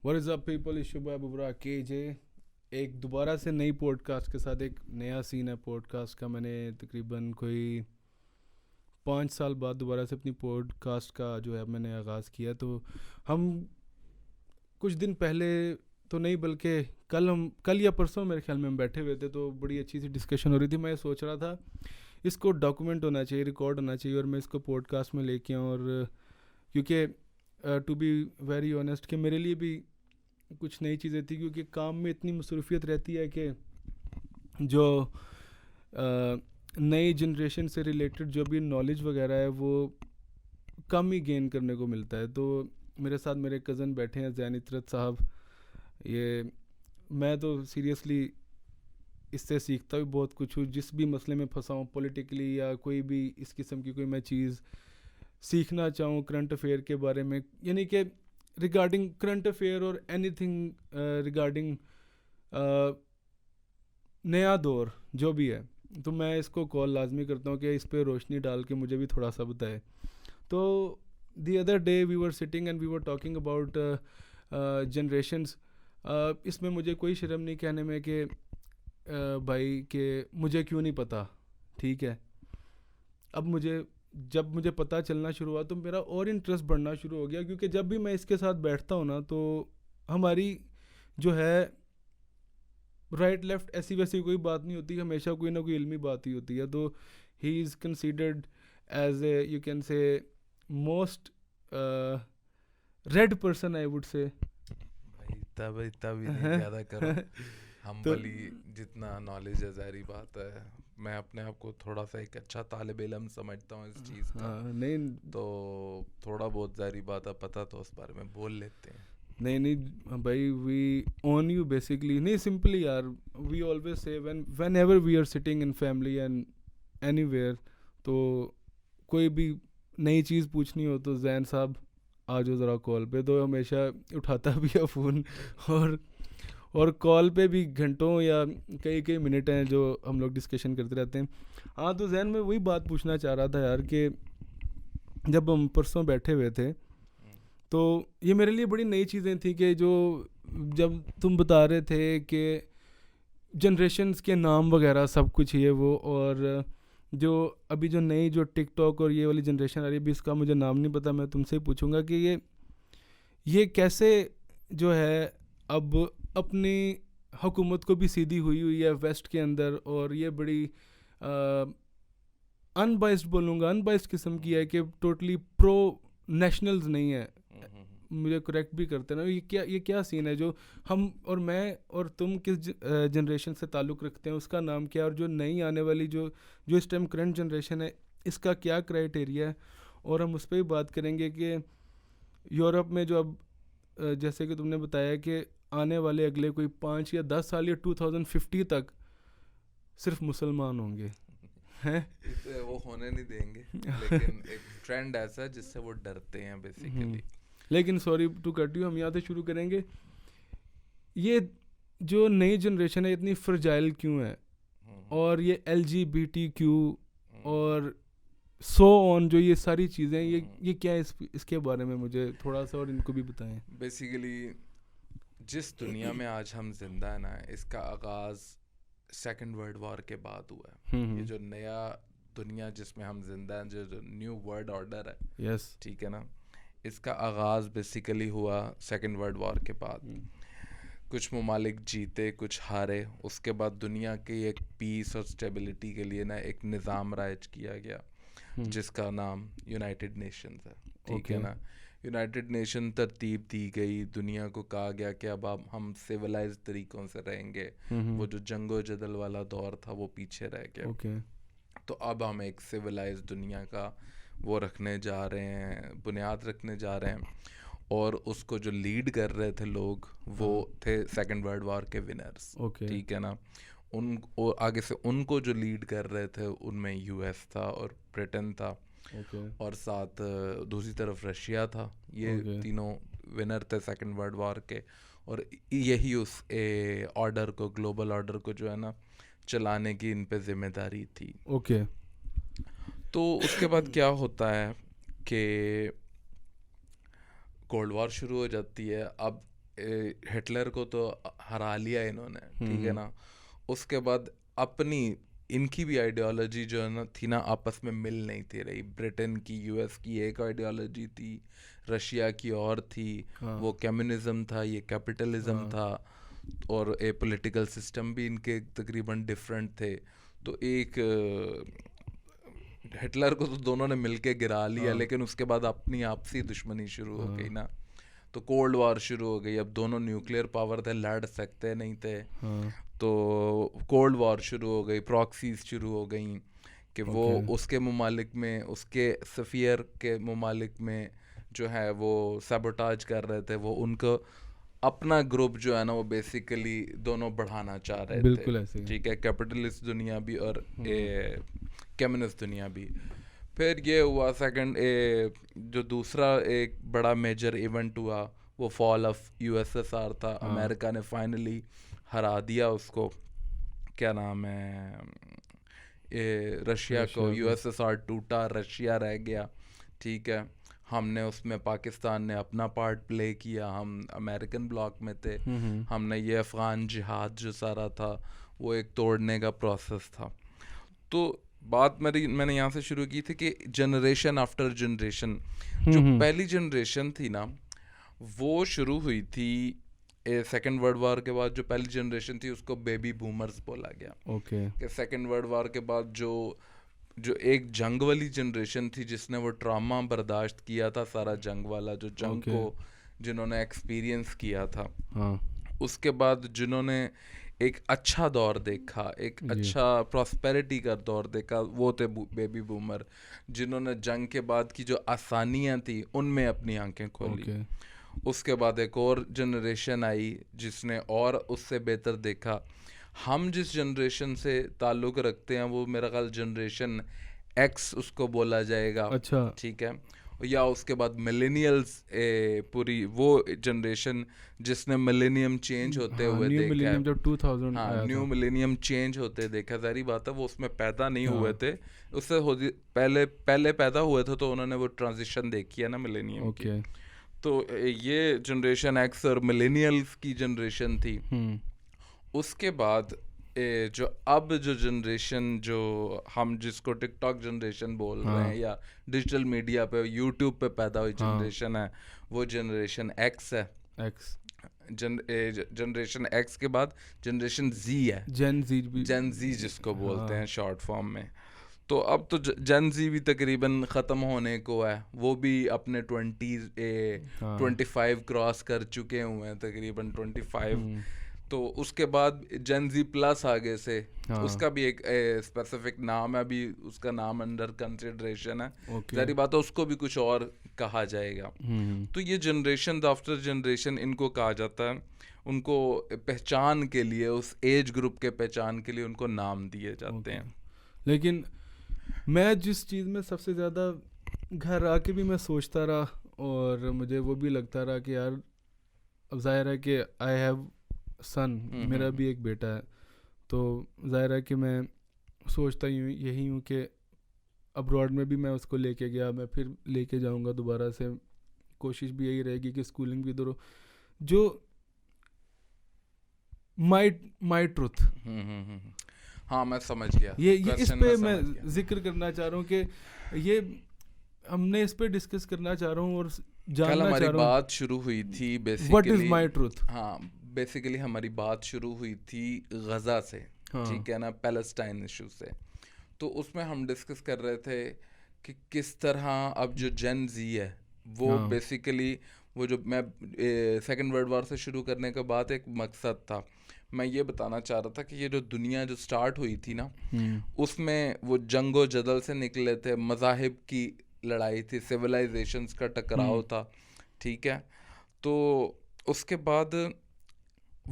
What is up people, इस शुभ बुबरा के जे एक दोबारा से नई पॉडकास्ट के साथ एक नया सीन है पॉडकास्ट का। मैंने तकरीबन कोई 5 साल बाद दोबारा से अपनी पॉडकास्ट का जो है मैंने आगाज़ किया। तो हम कुछ दिन पहले तो नहीं बल्कि कल या परसों मेरे ख्याल में हम बैठे हुए थे, तो बड़ी अच्छी सी डिस्कशन हो रही थी। मैं सोच रहा था इसको डॉक्यूमेंट होना चाहिए, रिकॉर्ड होना चाहिए और मैं इसको पॉडकास्ट में लेके आऊँ। और क्योंकि टू बी वेरी ऑनेस्ट कि मेरे लिए भी कुछ नई चीज़ें थी, क्योंकि काम में इतनी मसरूफियत रहती है कि जो नई जनरेशन से रिलेटेड जो भी नॉलेज वगैरह है वो कम ही गेन करने को मिलता है। तो मेरे साथ मेरे कज़न बैठे हैं ज़ैन इतरत साहब। ये मैं तो सीरियसली इससे सीखता भी बहुत कुछ हूँ, जिस भी मसले में फंसा हूँ पॉलिटिकली या कोई भी इस किस्म की कोई मैं चीज़ सीखना चाहूँ करंट अफेयर के बारे में, यानी कि रिगार्डिंग करंट अफेयर और एनीथिंग रिगार्डिंग नया दौर जो भी है, तो मैं इसको कॉल लाजमी करता हूँ कि इस पर रोशनी डाल के मुझे भी थोड़ा सा बताए। तो the other day we were sitting and we were talking about generations. इसमें मुझे कोई शर्म नहीं कहने में कि भाई कि मुझे क्यों नहीं पता, ठीक है। अब जब मुझे पता चलना शुरू हुआ तो मेरा और इंटरेस्ट बढ़ना शुरू हो गया, क्योंकि जब भी मैं इसके साथ बैठता हूँ ना, तो हमारी जो है राइट लेफ्ट ऐसी वैसी कोई बात नहीं होती, हमेशा कोई ना कोई इल्मी बात ही होती है। तो he is considered as a you can say most red person, I would say. भाई तब तब ही नहीं ज़्यादा करो। हम तो भली जितना नॉलेज है, ज़ाहिर बात है, मैं अपने आप को थोड़ा सा एक अच्छा तालिब इल्म समझता हूँ इस चीज़ का। हाँ, नहीं तो थोड़ा बहुत ज़ाहिर बात है, पता तो उस बारे में बोल लेते हैं। नहीं नहीं भाई, वी ओन यू बेसिकली। नहीं, सिंपली यार, we always say whenever we are sitting in family and anywhere, तो कोई भी नई चीज़ पूछनी हो तो जैन साहब आ जाओ ज़रा कॉल पे। तो हमेशा उठाता भी है फ़ोन, और कॉल पे भी घंटों या कई कई मिनट हैं जो हम लोग डिस्कशन करते रहते हैं। हाँ, तो जैन में वही बात पूछना चाह रहा था यार कि जब हम परसों बैठे हुए थे, तो ये मेरे लिए बड़ी नई चीज़ें थी कि जो जब तुम बता रहे थे कि जनरेशन्स के नाम वगैरह सब कुछ ये वो, और जो अभी जो नई जो टिकटॉक और ये वाली जनरेशन आ रही है, अभी इसका मुझे नाम नहीं पता, मैं तुमसे ही पूछूंगा कि ये कैसे जो है अब अपनी हुकूमत को भी सीधी हुई हुई है वेस्ट के अंदर, और ये बड़ी अनबाइस्ड बोलूँगा, अनबाइस्ड किस्म की है कि टोटली प्रो नेशनल्स नहीं है। मुझे करेक्ट भी करते ना, ये क्या सीन है जो हम और मैं और तुम किस जनरेशन से ताल्लुक़ रखते हैं, उसका नाम क्या है, और जो नई आने वाली जो जो इस टाइम करंट जनरेशन है, इसका क्या क्राइटेरिया है। और हम उस पर भी बात करेंगे कि यूरोप में जो अब जैसे कि तुमने बताया कि आने वाले अगले कोई 5 या 10 साल या 2050 तक सिर्फ मुसलमान होंगे, हैं। इसे वो होने नहीं देंगे, लेकिन एक ट्रेंड ऐसा है जिससे वो डरते हैं बेसिकली। लेकिन सॉरी टू कट यू, हम यहाँ से शुरू करेंगे। ये जो नई जनरेशन है इतनी फ्रजाइल क्यों है, और ये LGBTQ और सो ऑन, जो ये सारी चीज़ें, ये क्या है, इसके बारे में मुझे थोड़ा सा और इनको भी बताएं। बेसिकली जिस दुनिया में आज हम जिंदा है ना, इसका आगाज़ सेकंड वर्ल्ड वॉर के बाद हुआ है। ये जो नया दुनिया जिसमें हम जिंदा हैं, जो न्यू वर्ल्ड ऑर्डर है, यस, ठीक है ना, इसका आगाज़ बेसिकली हुआ सेकंड वर्ल्ड वॉर के बाद। कुछ ममालिक जीते, कुछ हारे, उसके बाद दुनिया की एक पीस और स्टेबिलिटी के लिए ना एक निज़ाम राइज किया गया जिसका नाम यूनाइटेड नेशंस है, ठीक है ना। यूनाइटेड नेशन तरतीब दी गई, दुनिया को कहा गया कि अब हम सिविलाइज तरीक़ों से रहेंगे। वो जो जंगो जदल वाला दौर था वो पीछे रह गया। तो अब हम एक सिविलाइज दुनिया का वो रखने जा रहे हैं, बुनियाद रखने जा रहे हैं। और उसको जो लीड कर रहे थे लोग, वो थे सेकंड वर्ल्ड वॉर के विनर्स, ठीक है ना। और आगे से उनको जो लीड कर रहे थे उनमें US था और ब्रिटेन था, और साथ दूसरी तरफ रशिया था। ये तीनों विनर थे सेकंड वर्ल्ड वॉर के, और यही उस ऑर्डर को, ग्लोबल ऑर्डर को जो है ना चलाने की इन पे जिम्मेदारी थी। तो उसके बाद क्या होता है कि कोल्ड वॉर शुरू हो जाती है। अब हिटलर को तो हरा लिया इन्होंने, ठीक है ना। उसके बाद अपनी इनकी भी आइडियोलॉजी जो है ना थी ना, आपस में मिल नहीं थी रही। ब्रिटेन की, यूएस की एक आइडियोलॉजी थी, रशिया की और थी। वो कम्युनिज्म था, ये कैपिटलिज्म था, और ए पॉलिटिकल सिस्टम भी इनके तकरीबन डिफरेंट थे। तो एक हिटलर को तो दोनों ने मिलके गिरा लिया, लेकिन उसके बाद अपनी आपसी दुश्मनी शुरू हो गई ना, तो कोल्ड वॉर शुरू हो गई। अब दोनों न्यूक्लियर पावर थे, लड़ सकते नहीं थे, तो कोल्ड वॉर शुरू हो गई, प्रॉक्सीज शुरू हो गई कि वो उसके ममालिक में, उसके सफ़ियर के ममालिक में जो है वो सैबोटाज कर रहे थे। वो उनको अपना ग्रुप जो है ना वो बेसिकली दोनों बढ़ाना चाह रहे बिल्कुल थे, ऐसे। ठीक है, कैपिटलिस्ट दुनिया भी और कम्युनिस्ट दुनिया भी। फिर ये हुआ सेकंड जो दूसरा एक बड़ा मेजर इवेंट हुआ, वो फॉल ऑफ यूएसएसआर था। अमेरिका ने फाइनली हरा दिया उसको, क्या नाम है, रशिया को। यूएसएसआर टूटा, रशिया रह गया, ठीक है। हमने उसमें, पाकिस्तान ने अपना पार्ट प्ले किया, हम अमेरिकन ब्लॉक में थे। हमने ये अफ़गान जिहाद जो सारा था वो एक तोड़ने का प्रोसेस था। तो बात मैंने यहाँ से शुरू की थी कि जनरेशन आफ्टर जनरेशन, जो पहली जनरेशन थी ना वो शुरू हुई थी सेकेंड वर्ल्ड वॉर के बाद। जो पहली जनरेशन थी उसको बेबी बूमर्स बोला गया। कि सेकेंड वर्ल्ड वॉर के बाद जो एक जंग वाली जनरेशन थी जिसने वो ट्रॉमा बर्दाश्त किया था, सारा जंग वाला, जो जंग को जिन्होंने एक्सपीरियंस किया था, उसके बाद जिन्होंने एक अच्छा दौर देखा, एक अच्छा प्रॉस्पेरिटी का दौर देखा, वो थे बेबी बूमर, जिन्होंने जंग के बाद की जो आसानियाँ थी उनमें अपनी आंखें खोली। उसके बाद एक और जनरेशन आई जिसने और उससे बेहतर देखा। हम जिस जनरेशन से ताल्लुक़ रखते हैं वो मेरा ख्याल जनरेशन एक्स उसको बोला जाएगा, अच्छा, ठीक है, या उसके बाद मिलेनियल्स, पूरी वो जनरेशन जिसने मिलेनियम चेंज होते हुए न्यू देखा मिलेनियम जब 2000 हाँ, आया न्यू था। मिलेनियम चेंज होते देखा। जारी बात है वो उसमें पैदा नहीं हुए थे, उससे पहले पैदा हुए थे, तो उन्होंने वो ट्रांजिशन देखी है ना मिलेनियम की। तो ये जनरेशन एक्स और मिलेनियल्स की जनरेशन थी। उसके बाद जो अब जो जनरेशन, जो हम जिसको टिकटॉक जनरेशन बोल रहे हैं या डिजिटल मीडिया पे, यूट्यूब पे पैदा हुई जनरेशन है, वो जनरेशन एक्स है। जनरेशन एक्स के बाद जनरेशन जी है, जेन जी जिसको बोलते हैं शॉर्ट फॉर्म में। तो अब तो जेन जी भी तकरीबन ख़त्म होने को है, वो भी अपने 25 क्रॉस कर चुके हुए हैं, तकरीबन 25। तो उसके बाद जेन जी प्लस आगे से, उसका भी एक स्पेसिफिक नाम है, अभी उसका नाम अंडर कंसिडरेशन है। जारी बात है उसको भी कुछ और कहा जाएगा। तो ये जनरेशन आफ्टर जनरेशन इनको कहा जाता है, उनको पहचान के लिए, उस एज ग्रुप के पहचान के लिए उनको नाम दिए जाते हैं। लेकिन मैं जिस चीज़ में सबसे ज़्यादा घर आके भी मैं सोचता रहा, और मुझे वो भी लगता रहा कि यार अब जाहिर है कि आई हैव सन, मेरा भी एक बेटा है, तो जाहिर है कि मैं सोचता यही हूँ कि अब्रॉड में भी मैं उसको लेके गया, मैं फिर लेके जाऊँगा दोबारा से। कोशिश भी यही रहेगी कि स्कूलिंग भी इधर हो, जो माई ट्रुथ। हाँ, मैं समझ गया। ये इस पे मैं जिक्र करना चाह रहा हूँ कि ये हमने इस पे डिस्कस करना चाह रहा हूँ और जानना चाह रहा हूँ। हमारी बात शुरू हुई थी basically, what is my truth. हाँ, बेसिकली हमारी बात शुरू हुई थी गज़ा से, ठीक है ना, पैलेस्टाइन इशू से। तो उसमें हम डिस्कस कर रहे थे कि किस तरह अब जो जेन जी है वो बेसिकली, वो जो मैं सेकेंड वर्ल्ड वॉर से शुरू करने के बाद एक मकसद था, मैं ये बताना चाह रहा था कि ये जो दुनिया जो स्टार्ट हुई थी ना, उसमें वो जंगो जदल से निकले थे, मज़ाहिब की लड़ाई थी, सिविलाइजेशंस का टकराव था, ठीक है। तो उसके बाद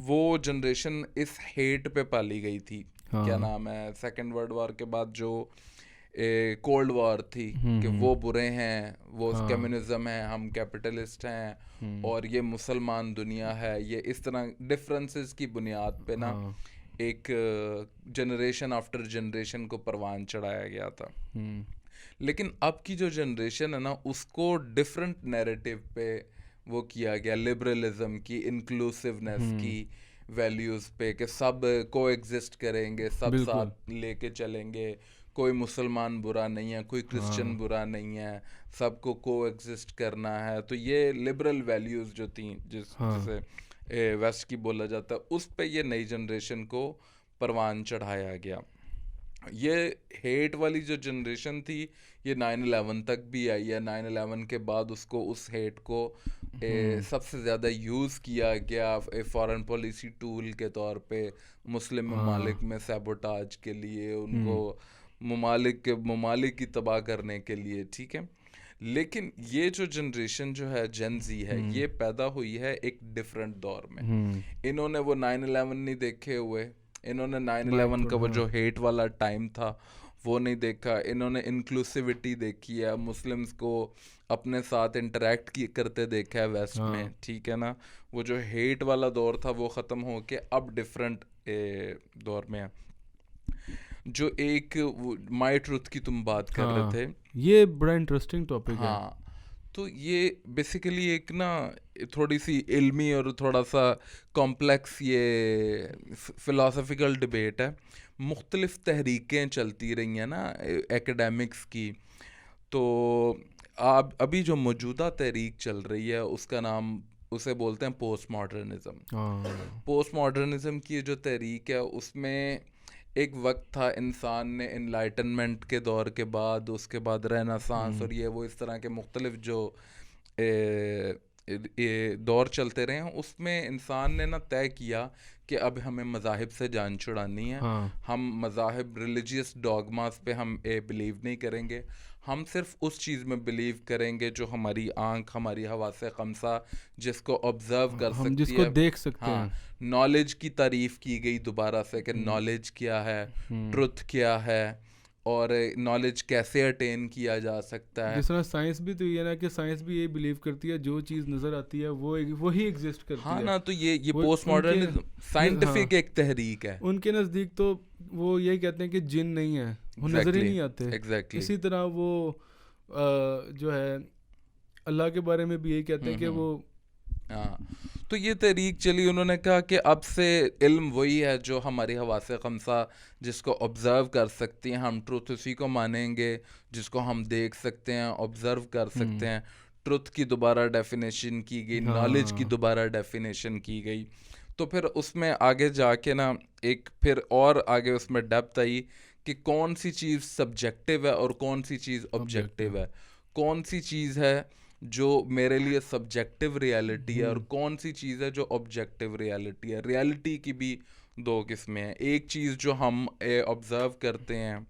वो जनरेशन इस हेट पे पाली गई थी, क्या नाम है, सेकेंड वर्ल्ड वॉर के बाद जो कोल्ड वॉर थी कि वो बुरे हैं, वो कम्युनिज्म है, हम कैपिटलिस्ट हैं, और ये मुसलमान दुनिया है। ये इस तरह डिफरेंसेस की बुनियाद पे ना एक जनरेशन आफ्टर जनरेशन को परवान चढ़ाया गया था। लेकिन अब की जो जनरेशन है ना, उसको डिफरेंट नैरेटिव पे वो किया गया लिबरलिज्म की, इंक्लूसिवनेस की वैल्यूज़ पे, कि सब को एग्जिस्ट करेंगे, सब बिल्कुल। साथ लेके चलेंगे, कोई मुसलमान बुरा नहीं है, कोई क्रिश्चियन बुरा नहीं है, सबको को एग्जिस्ट करना है। तो ये लिबरल वैल्यूज़ जो थी जिसे वेस्ट की बोला जाता है, उस पे ये नई जनरेशन को परवान चढ़ाया गया। ये हेट वाली जो जनरेशन थी ये 9/11 तक भी आई है। 9/11 के बाद उसको, उस हेट को सबसे ज़्यादा यूज़ किया गया फॉरेन पॉलिसी टूल के तौर पे, मुस्लिम ममालिक में सैबोटाज के लिए, उनको ममालिक की तबाह करने के लिए, ठीक है। लेकिन ये जो जनरेशन जो है जेन ज़ी है, ये पैदा हुई है एक डिफरेंट दौर में। इन्होंने वो 9/11 नहीं देखे हुए, इन्होंने 9/11 का वो जो हेट वाला टाइम था वो नहीं देखा, इन्होंने इंक्लूसिविटी देखी है, मुस्लिम्स को अपने साथ इंटरेक्ट करते देखा है वेस्ट में, ठीक है ना। वो जो हेट वाला दौर था वो ख़त्म हो के अब डिफरेंट दौर में है। जो एक माई ट्रूथ की तुम बात कर रहे थे, ये बड़ा इंटरेस्टिंग टॉपिक है। हाँ, तो ये बेसिकली एक ना थोड़ी सी इल्मी और थोड़ा सा कॉम्प्लेक्स ये फ़िलासफ़िकल डिबेट है। मुख्तलिफ़ तहरीकें चलती रही हैं ना एकेडमिक्स की। तो आप अभी जो मौजूदा तहरीक चल रही है उसका नाम, उसे बोलते हैं पोस्ट मॉडर्निज़म। पोस्ट मॉडर्निज़म की जो तहरीक है उसमें एक वक्त था, इंसान ने इनलाइटनमेंट के दौर के बाद, उसके बाद रेनेसांस और ये वो इस तरह के मुख्तलिफ जो दौर चलते रहे हैं, उसमें इंसान ने ना तय किया कि अब हमें मज़ाहिब से जान छुड़ानी है। हम मज़ाहिब, रिलीजियस डॉगमास पे हम बिलीव नहीं करेंगे, हम सिर्फ उस चीज़ में बिलीव करेंगे जो हमारी आँख, हमारी हवासे ख़म्सा जिसको ऑब्ज़र्व कर सकती जिसको है, देख सकते हैं। नॉलेज की तारीफ़ की गई दोबारा से कि नॉलेज क्या है, ट्रुथ क्या है, और नॉलेज कैसे अटेन किया जा सकता है। जिस तरह साइंस भी तो ये ना कि साइंस भी ये बिलीव करती है जो चीज़ नज़र आती है वो ही एग्जिस्ट करती है। हाँ ना, तो ये पोस्ट मॉडर्निज्म साइंटिफिक एक तहरीक है। उनके नज़दीक तो वो यही कहते हैं कि जिन नहीं है, वो नज़र ही नहीं आते। एग्जैक्टली। इसी तरह वो जो है अल्लाह के बारे में भी यही कहते हैं कि वो, हाँ, तो ये तहरीक चली, उन्होंने कहा कि अब से इल्म वही है जो हमारी हवासे ख़म्सा जिसको ऑब्ज़र्व कर सकती हैं, हम ट्रुथ उसी को मानेंगे जिसको हम देख सकते हैं, ऑब्ज़र्व कर सकते हैं। ट्रुथ की दोबारा डेफिनेशन की गई, नॉलेज की दोबारा डेफिनेशन की गई। तो फिर उसमें आगे जाके ना एक फिर और आगे उसमें डेप्थ आई कि कौन सी चीज़ सब्जेक्टिव है और कौन सी चीज़ ऑब्जेक्टिव है, कौन सी चीज़ है जो मेरे लिए सब्जेक्टिव रियलिटी है और कौन सी चीज़ है जो ऑब्जेक्टिव रियलिटी है। रियलिटी की भी दो किस्में हैं, एक चीज़ जो हम ऑब्ज़र्व करते हैं,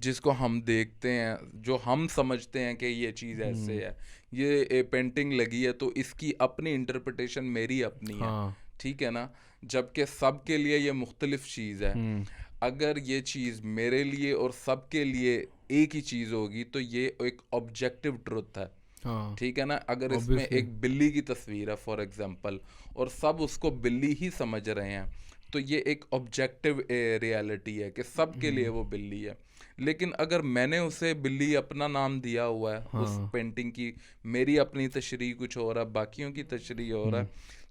जिसको हम देखते हैं, जो हम समझते हैं कि ये चीज़ ऐसे है, ये पेंटिंग लगी है तो इसकी अपनी इंटरप्रिटेशन मेरी अपनी है, ठीक है ना। जबकि सब के लिए ये मुख्तलिफ चीज़ है। अगर ये चीज़ मेरे लिए और सब के लिए एक ही चीज़ होगी तो ये एक ऑब्जेक्टिव ट्रुथ है, ठीक है ना। अगर इसमें एक बिल्ली की तस्वीर है फॉर एग्जांपल और सब उसको बिल्ली ही समझ रहे हैं तो ये एक ऑब्जेक्टिव रियलिटी है कि सब के लिए वो बिल्ली है। लेकिन अगर मैंने उसे बिल्ली अपना नाम दिया हुआ है, उस पेंटिंग की मेरी अपनी तशरीह कुछ और है, बाकियों की तशरीह और है,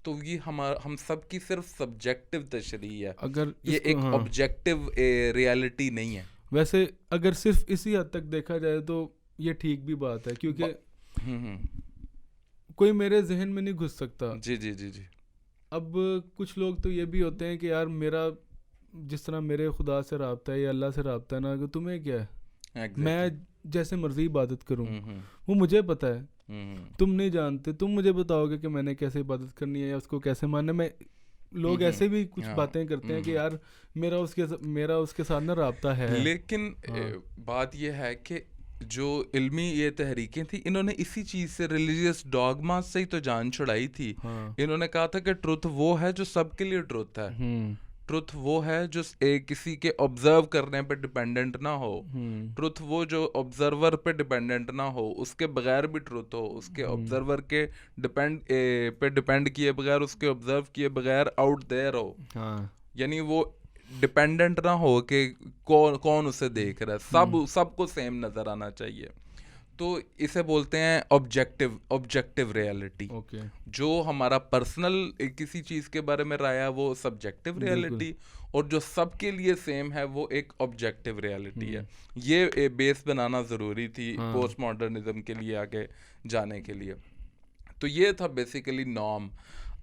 तो ये हम सब की सिर्फ सब्जेक्टिव तशरीह है, अगर ये एक ऑब्जेक्टिव रियलिटी नहीं है। वैसे अगर सिर्फ इसी हद तक देखा जाए तो ये ठीक भी बात है, क्योंकि कोई मेरे जहन में नहीं घुस सकता। जी जी जी जी। अब कुछ लोग तो ये भी होते हैं कि यार मेरा जिस तरह मेरे खुदा से राब्ता है या अल्लाह से राब्ता है ना, कि तुम्हें क्या है, मैं जैसे मर्जी इबादत करूं, वो मुझे पता है, तुम नहीं जानते, तुम मुझे बताओगे कि मैंने कैसे इबादत करनी है या उसको कैसे मानना। मैं लोग ऐसे भी कुछ बातें करते हैं कि यार मेरा उसके साथ ना राब्ता है। लेकिन बात यह है कि जो इल्मी ये तहरीकें थी, इन्होंने इसी चीज़ से, रिलीजियस डॉगमा से ही तो जान छुड़ाई थी। इन्होंने कहा था कि ट्रुथ वो है जो सबके लिए ट्रुथ है, ट्रुथ वो है जो किसी के ऑब्जर्व करने पे डिपेंडेंट ना हो, ट्रुथ वो जो ऑब्जर्वर पे डिपेंडेंट ना हो, उसके बगैर भी ट्रुथ हो, उसके ऑब्जर्वर के डिपेंड किए बगैर, उसके ऑब्जर्व किए बगैर आउट देयर हो, यानी वो डिपेंडेंट ना हो कि कौन उसे देख रहा है, सबको सेम नज़र आना चाहिए। तो इसे बोलते हैं ऑब्जेक्टिव रियलिटी। ओके। जो हमारा पर्सनल किसी चीज के बारे में राय है वो सब्जेक्टिव रियलिटी, और जो सबके लिए सेम है वो एक ऑब्जेक्टिव रियलिटी है। ये बेस बनाना जरूरी थी पोस्ट मॉडर्निज्म के लिए आगे जाने के लिए। तो ये था बेसिकली नॉर्म।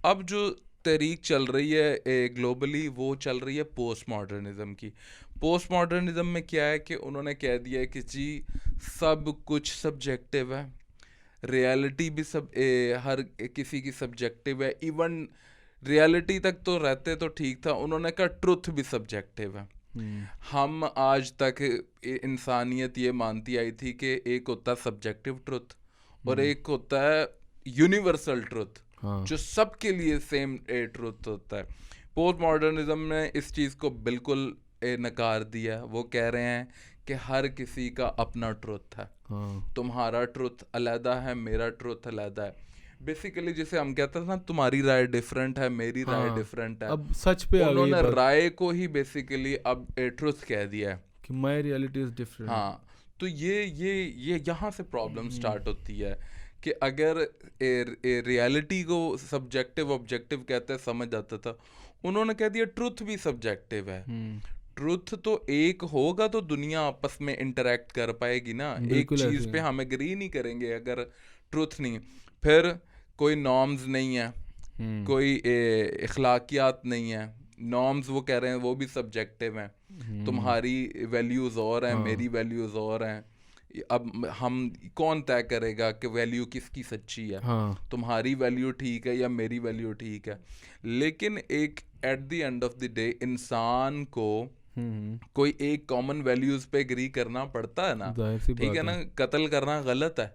अब जो तहरीक चल रही है ग्लोबली वो चल रही है पोस्ट मॉडर्निज्म की। पोस्ट मॉडर्निज्म में क्या है कि उन्होंने कह दिया है कि जी सब कुछ सब्जेक्टिव है, रियलिटी भी सब हर किसी की सब्जेक्टिव है। इवन रियलिटी तक तो रहते तो ठीक था, उन्होंने कहा ट्रुथ भी सब्जेक्टिव है। हम आज तक इंसानियत ये मानती आई थी कि एक होता है सब्जेक्टिव ट्रुथ और एक होता है यूनिवर्सल ट्रुथ, जो सबके लिए सेम ट्रुथ होता है। पोस्ट मॉडर्निज्म ने इस चीज़ को बिल्कुल नकार दिया। वो कह रहे हैं कि हर किसी का अपना ट्रुथ है। तुम्हारा ट्रुथ अलग है, मेरा ट्रुथ अलग है। बेसिकली जिसे हम कहते हैं ना, तुम्हारी राय डिफरेंट है, मेरी राय डिफरेंट है। अब सच पे उन्होंने राय को ही बेसिकली अब ट्रुथ कह दिया है कि माय रियलिटी इज डिफरेंट। हाँ, तो ये यहाँ से प्रॉब्लम स्टार्ट होती है कि अगर रियलिटी को सब्जेक्टिव ऑब्जेक्टिव कहते समझ आता था, उन्होंने कह दिया ट्रुथ भी सब्जेक्टिव है। ट्रुथ तो एक होगा तो दुनिया आपस में इंटरेक्ट कर पाएगी ना। एक चीज पे हम एग्री नहीं करेंगे अगर ट्रुथ नहीं। फिर कोई नॉर्म्स नहीं है, कोई इखलाकियात नहीं है। नॉर्म्स वो कह रहे हैं वो भी सब्जेक्टिव हैं। तुम्हारी वैल्यूज और हैं, मेरी वैल्यूज और हैं। अब हम कौन तय करेगा कि वैल्यू किसकी सच्ची है? तुम्हारी वैल्यू ठीक है या मेरी वैल्यू ठीक है? लेकिन एक at the end of the day इंसान को कोई एक कॉमन वैल्यूज पे एग्री करना पड़ता है ना। ठीक है ना, कत्ल करना गलत है,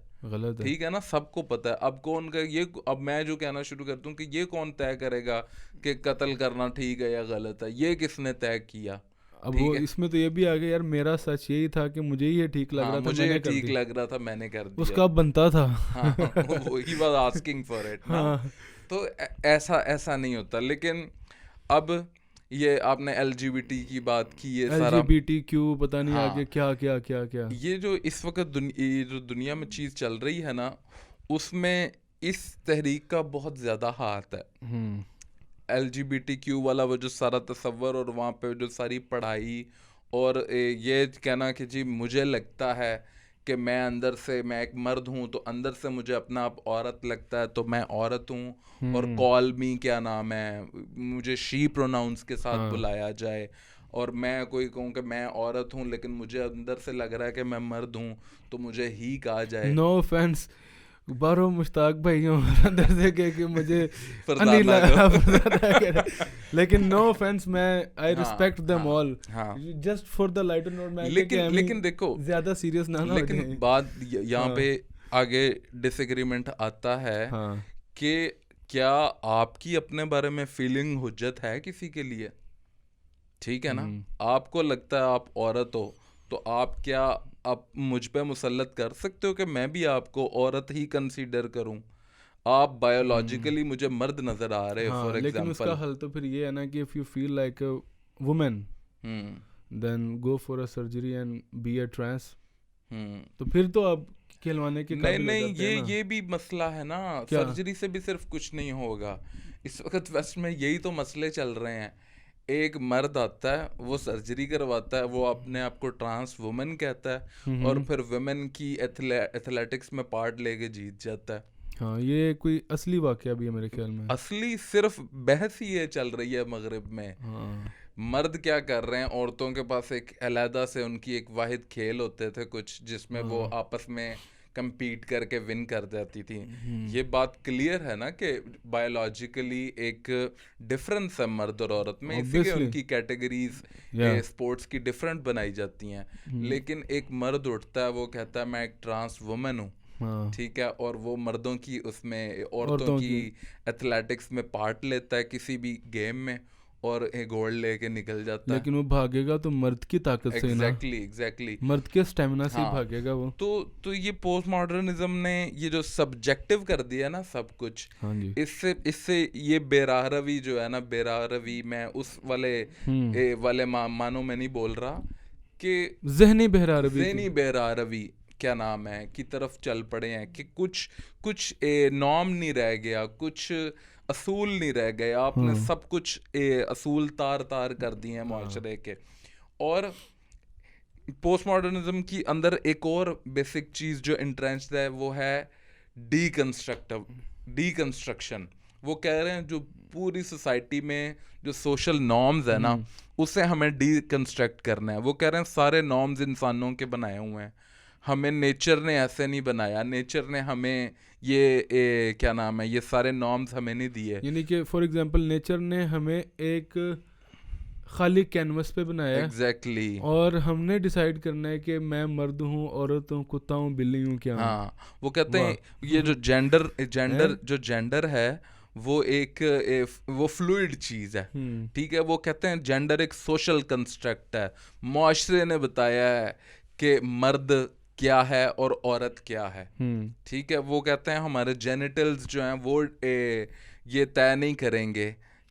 ठीक है ना, सबको पता है। अब कौन का ये, अब मैं जो कहना शुरू करता हूँ कि ये कौन तय करेगा कि कत्ल करना ठीक है या गलत है? ये किसने तय किया? अब वो इसमें तो ये भी आ गया यार, मेरा सच यही था कि मुझे ये ठीक लग रहा था, मुझे ठीक लग रहा था, मैंने कर दिया। उसका बनता था। He was asking for it ना। तो ऐसा नहीं होता। लेकिन अब ये आपने LGBT की बात की, ये सारा LGBTQ पता नहीं आगे क्या क्या क्या क्या, ये जो इस वक्त जो दुनिया में चीज़ चल रही है ना, उसमें इस तहरीक का बहुत ज़्यादा हाथ है। LGBTQ वाला वो जो सारा तस्वर और वहाँ पे जो सारी पढ़ाई और ये कहना कि जी मुझे लगता है कि मैं अंदर से मैं एक मर्द हूँ, तो अंदर से मुझे अपना आप औरत लगता है तो मैं औरत हूँ। और कॉल मी, क्या नाम है, मुझे शी प्रोनाउंस के साथ बुलाया जाए, और मैं कोई कहूँ कि मैं औरत हूँ लेकिन मुझे अंदर से लग रहा है कि मैं मर्द हूँ तो मुझे ही कहा जाए। नो ऑफेंस बारो मुश्ताक भाई अंदर से कह कि मुझे लेकिन नो ऑफेंस, मैं I respect them all just for the lighter note. मैं लेकिन देखो ज्यादा सीरियस ना हो। लेकिन बात यहाँ पे आगे डिसएग्रीमेंट आता है कि क्या आपकी अपने बारे में फीलिंग हुज्जत है किसी के लिए? ठीक है ना, आपको लगता है आप औरत हो तो आप क्या आप मुझ पे मुसल्लत कर सकते हो कि मैं भी आपको औरत ही कंसीडर करूं? आप बायोलॉजिकली मुझे मर्द नजर आ रहे हो फॉर एग्जांपल। लेकिन उसका हल तो फिर ये है ना कि if you feel like a woman then go for a surgery and be a trans. तो फिर तो आप खिलवाने की नहीं ये भी मसला है ना। सर्जरी से भी सिर्फ कुछ नहीं होगा। इस वक्त वेस्ट में यही तो मसले चल रहे हैं। एक मर्द आता है, वो सर्जरी करवाता है, वो अपने आप को ट्रांस वुमेन कहता है और फिर वुमेन की एथलेटिक्स में पार्ट लेके जीत जाता है। हाँ, ये कोई असली वाकया भी है मेरे ख्याल में। असली सिर्फ बहस ही ये चल रही है मगरिब में। मर्द क्या कर रहे हैं, औरतों के पास एक अलहदा से उनकी एक वाहिद खेल होते थे कुछ, जिसमें वो आपस में compete करके विन कर जाती थी। ये बात क्लियर है ना कि बायोलॉजिकली एक डिफरेंस है मर्द और औरत में, इसीलिए उनकी कैटेगरीज स्पोर्ट्स की डिफरेंट बनाई जाती हैं। लेकिन एक मर्द उठता है, वो कहता है मैं एक ट्रांस वुमेन हूँ, ठीक है, और वो मर्दों की उसमें औरतों की एथलेटिक्स में पार्ट लेता है किसी भी गेम में और गोल्ड लेके निकल जाता है। लेकिन वो भागेगा तो मर्द की ताकत से ना। एग्जैक्टली मर्द के स्टेमिना से भागेगा वो। तो ये पोस्ट मॉडर्निज्म ने ये जो सब्जेक्टिव कर दिया ना सब कुछ, इससे ये बेराहरवी जो है ना, बेराहरवी मैं उस वाले मानो में नहीं बोल रहा कि ज़हनी बेराहरवी क्या नाम है की तरफ चल पड़े हैं कि कुछ कुछ नॉर्म नहीं रह गया, कुछ असूल नहीं रह गए, आपने सब कुछ असूल तार तार कर दिए हैं माशरे के। और पोस्ट मॉडर्निज्म की अंदर एक और बेसिक चीज़ जो इंट्रेंच्ड है वो है डीकंस्ट्रक्शन। वो कह रहे हैं जो पूरी सोसाइटी में जो सोशल नॉर्म्स है ना उसे हमें डीकंस्ट्रक्ट करना है। वो कह रहे हैं सारे नॉर्म्स इंसानों के बनाए हुए हैं, हमें नेचर ने ऐसे नहीं बनाया, नेचर ने हमें ये क्या नाम है ये सारे नॉर्म्स हमें नहीं दिए। यानी कि फॉर एग्जांपल नेचर ने हमें एक खाली कैनवस पे बनाया है एग्जैक्टली और हमने डिसाइड करना है कि मैं मर्द हूँ, औरत हूँ, कुत्ता हूँ, बिल्ली हूँ, क्या हूँ। हाँ, वो कहते हैं ये जो जेंडर है वो वो फ्लूइड चीज़ है, ठीक है। वो कहते हैं जेंडर एक सोशल कंस्ट्रक्ट है, मुआशरे ने बताया है कि मर्द क्या है और औरत क्या है, ठीक है। वो कहते हैं हमारे जेनिटल्स जो हैं वो ये तय नहीं करेंगे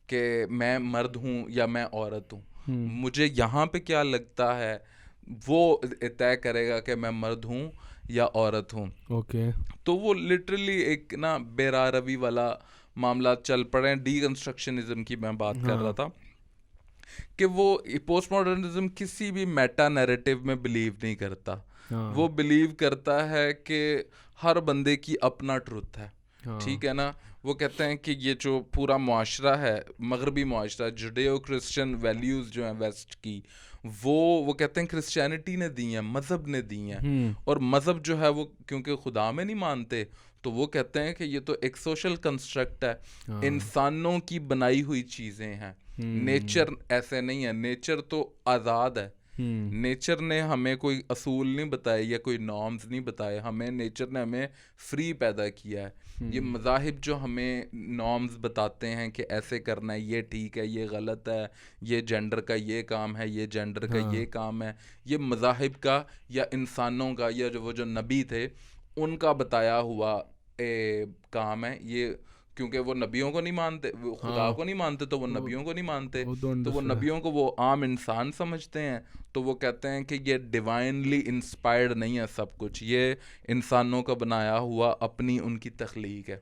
कि मैं मर्द हूँ या मैं औरत हूँ, मुझे यहाँ पे क्या लगता है वो तय करेगा कि मैं मर्द हूँ या औरत हूँ। ओके तो वो लिटरली एक ना बेरारवी वाला मामला चल पड़े। डीकंस्ट्रक्शनिज्म की मैं बात कर रहा था कि वो पोस्ट मॉडर्निज्म किसी भी मेटा नैरेटिव में बिलीव नहीं करता। वो बिलीव करता है कि हर बंदे की अपना ट्रुथ है, ठीक है ना। वो कहते हैं कि ये जो पूरा मुआशरा है, मगरबी मुआशरा, जुडेओ क्रिश्चियन वैल्यूज़ जो हैं वेस्ट की, वो कहते हैं क्रिश्चियनिटी ने दी हैं, मज़हब ने दी हैं। और मज़हब जो है वो क्योंकि खुदा में नहीं मानते, तो वो कहते हैं कि ये तो एक सोशल कंस्ट्रक्ट है, इंसानों की बनाई हुई चीज़ें हैं, नेचर ऐसे नहीं है, नेचर तो आज़ाद है। नेचर ने हमें कोई असूल नहीं बताए या कोई नॉर्म्स नहीं बताए, हमें नेचर ने हमें फ्री पैदा किया है। ये मज़ाहिब जो हमें नॉर्म्स बताते हैं कि ऐसे करना है, ये ठीक है, ये गलत है, ये जेंडर का ये काम है, ये जेंडर का ये काम है, ये मज़ाहिब का या इंसानों का या जो वो जो नबी थे उनका बताया हुआ काम है ये। क्योंकि वो नबियों को नहीं मानते, वो खुदा को नहीं मानते, तो वो नबियों को नहीं मानते, तो वो नबियों को वो आम इंसान समझते हैं। तो वो कहते हैं कि ये डिवाइनली इंस्पायर्ड नहीं है सब कुछ, ये इंसानों का बनाया हुआ अपनी उनकी तख्लीक है,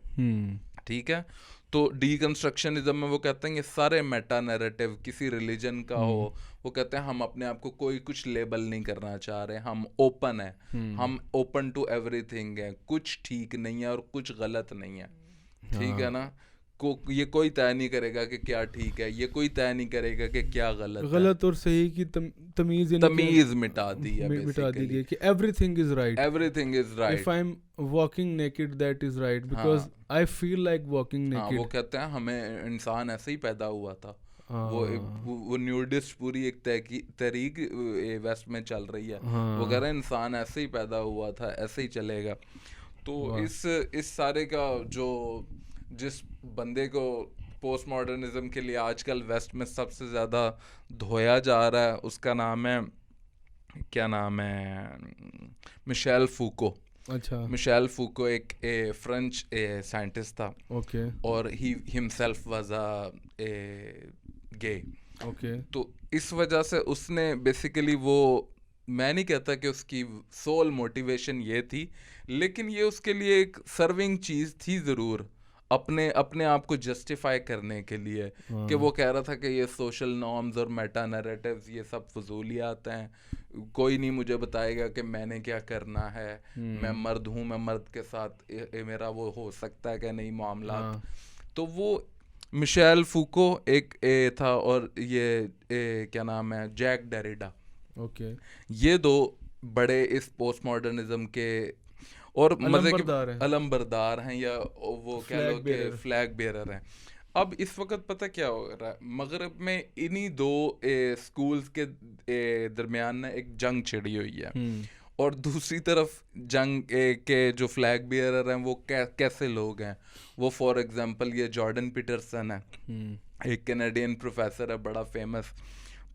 ठीक है। तो डीकंस्ट्रक्शनिज्म में वो कहते हैं ये सारे मेटा नैरेटिव किसी रिलीजन का हो, वो कहते हैं हम अपने आप को कोई कुछ लेबल नहीं करना चाह रहे, हम ओपन है, हम ओपन टू एवरीथिंग है, कुछ ठीक नहीं है और कुछ गलत नहीं है, ठीक है ना। ये कोई तय नहीं करेगा कि क्या ठीक है, ये कोई तय नहीं करेगा कि क्या गलत और सही की तमीज मिटा दी है, मिटा दी गई कि everything is right, if I am walking naked that is right because I feel like walking naked. वो कहते हैं हमें इंसान ऐसे ही पैदा हुआ था। वो न्यूडिस्ट पूरी एक तहरीक वेस्ट में चल रही है, वो कह रहे हैं इंसान ऐसे ही पैदा हुआ था, ऐसे ही चलेगा। तो इस सारे का जो जिस बंदे को पोस्ट मॉडर्निज्म के लिए आजकल वेस्ट में सबसे ज़्यादा धोया जा रहा है, उसका नाम है, क्या नाम है, मिशेल फूको। अच्छा, मिशेल फूको एक फ्रेंच साइंटिस्ट था, ओके, और he himself was a gay, okay. तो इस वजह से उसने बेसिकली वो, मैं नहीं कहता कि उसकी सोल मोटिवेशन ये थी, लेकिन ये उसके लिए एक सर्विंग चीज़ थी ज़रूर, अपने आप को जस्टिफाई करने के लिए, कि वो कह रहा था कि ये सोशल नॉर्म्स और मेटा नैरेटिव्स ये सब फजूलियात हैं, कोई नहीं मुझे बताएगा कि मैंने क्या करना है, मैं मर्द हूँ, मैं मर्द के साथ मेरा वो हो सकता है कि नहीं मामला। तो वो मिशेल फूको एक था, और ये क्या नाम है, जैक डेरिडा, ओके, ये दो बड़े इस पोस्ट मॉडर्निज्म के और मजे के अलमबरदार हैं, या वो कह लो कि फ्लैग बेरर हैं। अब इस वक्त पता क्या हो रहा है, मगरब में इन्हीं दो स्कूल्स के दरमियान ना एक जंग छिड़ी हुई है, और दूसरी तरफ जंग के जो फ्लैग बेरर हैं वो कैसे लोग हैं, वो फॉर एग्जांपल ये जॉर्डन पीटरसन है, एक कैनेडियन प्रोफेसर है बड़ा फेमस।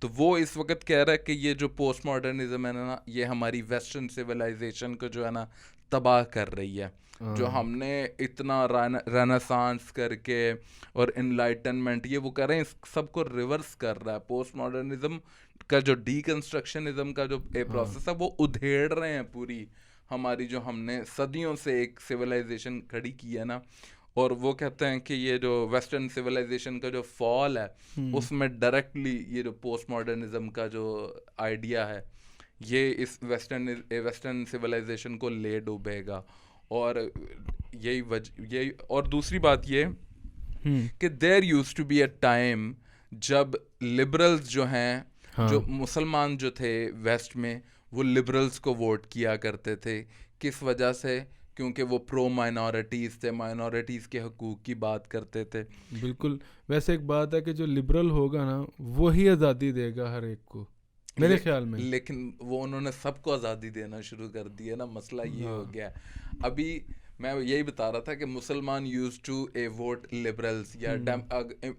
तो वो इस वक्त कह रहा है कि ये जो पोस्ट मॉडर्निज्म है ना, ये हमारी वेस्टर्न सिविलाइजेशन को जो है ना तबाह कर रही है। जो हमने इतना रेनेसांस करके और इनलाइटनमेंट ये वो कर रहे हैं, इस सबको रिवर्स कर रहा है। पोस्ट मॉडर्निज्म का जो डीकंस्ट्रक्शनिज्म का जो प्रोसेस है वो उधेड़ रहे हैं पूरी हमारी जो हमने सदियों से एक सिविलाइजेशन खड़ी की है ना, और वो कहते हैं कि ये जो वेस्टर्न सिविलाइजेशन का जो फॉल है उसमें डायरेक्टली ये जो पोस्ट मॉडर्निज्म का जो आइडिया है ये इस वेस्टर्न सिविलाइजेशन को ले डूबेगा। और यही और दूसरी बात ये कि there used to be a time जब लिबरल्स जो हैं, जो मुसलमान जो थे वेस्ट में, वो लिबरल्स को वोट किया करते थे। किस वजह से? क्योंकि वो प्रो माइनॉरिटीज़ थे, माइनॉरिटीज़ के हकूक़ की बात करते थे। बिल्कुल। वैसे एक बात है कि जो लिबरल होगा ना वो ही आज़ादी देगा हर एक को, मेरे ख्याल में। लेकिन वो उन्होंने सबको आज़ादी देना शुरू कर दी है ना, मसला ये हो गया। अभी मैं यही बता रहा था कि मुसलमान use to a vote liberals, या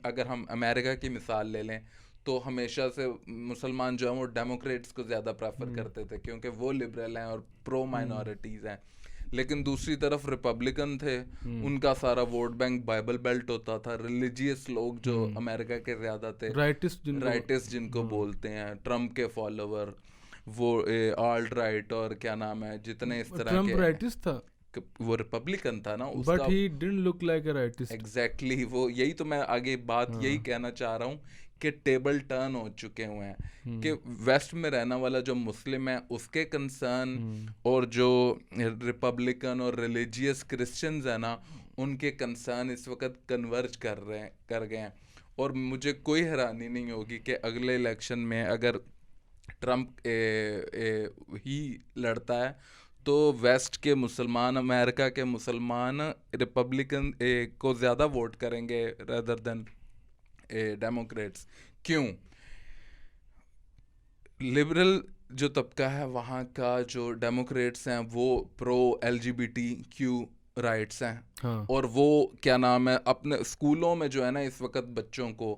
अगर हम अमेरिका की मिसाल ले लें तो हमेशा से मुसलमान जो हैं वो डेमोक्रेट्स को ज़्यादा प्रेफर करते थे क्योंकि वो लिबरल हैं और प्रो माइनॉरिटीज़ हैं। लेकिन दूसरी तरफ रिपब्लिकन थे, उनका सारा वोट बैंक बाइबल बेल्ट होता था, रिलीजियस लोग जो अमेरिका के ज़्यादा थे, राइटिस्ट जिनको बोलते हैं, ट्रम्प के फॉलोवर, वो आल्ट राइट और क्या नाम है जितने इस तरह ट्रम्प के, राइटिस्ट था, वो रिपब्लिकन था ना उसका, but he didn't look like a rightist. Exactly वो यही तो मैं आगे बात यही कहना चाह रहा हूँ कि टेबल टर्न हो चुके हुए हैं कि वेस्ट में रहने वाला जो मुस्लिम है उसके कंसर्न और जो रिपब्लिकन और रिलीजियस क्रिश्चियंस है ना उनके कंसर्न इस वक्त कन्वर्ज कर गए हैं। और मुझे कोई हैरानी नहीं होगी कि अगले इलेक्शन में अगर ट्रम्प ही लड़ता है तो वेस्ट के मुसलमान, अमेरिका के मुसलमान रिपब्लिकन को ज़्यादा वोट करेंगे रेदर देन डेमोक्रेट्स। क्यों? लिबरल जो तबका है वहाँ का, जो डेमोक्रेट्स हैं वो प्रो LGBTQ राइट्स हैं। हाँ। और वो क्या नाम है अपने स्कूलों में जो है ना इस वक्त बच्चों को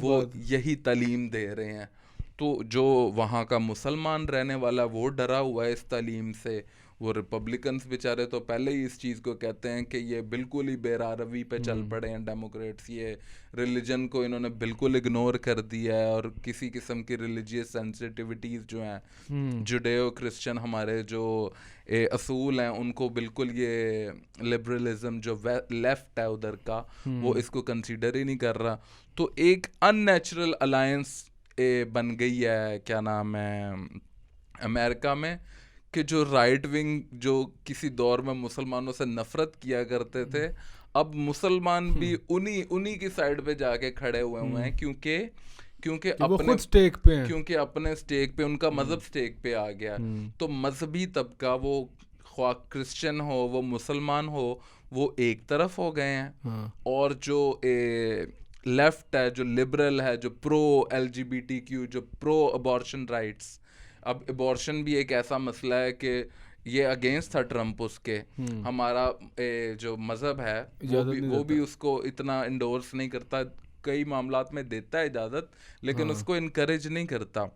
वो यही तालीम दे रहे हैं। तो जो वहाँ का मुसलमान रहने वाला वो डरा हुआ है इस तालीम से। वो रिपब्लिकन्स बेचारे तो पहले ही इस चीज़ को कहते हैं कि ये बिल्कुल ही बेरारवी पे चल पड़े हैं डेमोक्रेट्स, ये रिलीजन को इन्होंने बिल्कुल इग्नोर कर दिया है और किसी किस्म की रिलीजियस सेंसिटिविटीज़ जो हैं, जुडेओ क्रिश्चियन हमारे जो असूल हैं उनको बिल्कुल ये लिबरलिज्म जो लेफ्ट है उधर का वो इसको कंसीडर ही नहीं कर रहा। तो एक अननेचुरल अलायंस बन गई है, क्या नाम है, अमेरिका में, कि जो राइट विंग जो किसी दौर में मुसलमानों से नफरत किया करते थे अब मुसलमान भी उन्हीं की साइड पे जाके खड़े हुए हैं क्योंकि अपने स्टेक पे हैं, क्योंकि अपने स्टेक पे उनका मजहब स्टेक पे आ गया। तो मजहबी तबका वो ख्वाह क्रिश्चियन हो वो मुसलमान हो वो एक तरफ हो गए हैं। और जो लेफ्ट है, जो लिबरल है, जो प्रो LGBTQ, जो प्रो अबॉर्शन राइट्स, अब अबॉर्शन भी एक ऐसा मसला है कि ये अगेंस्ट था ट्रम्प उसके, हमारा जो मज़हब है वो भी उसको इतना इंडोर्स नहीं करता, कई मामलात में देता है इजाज़त लेकिन उसको इनकरेज नहीं करता।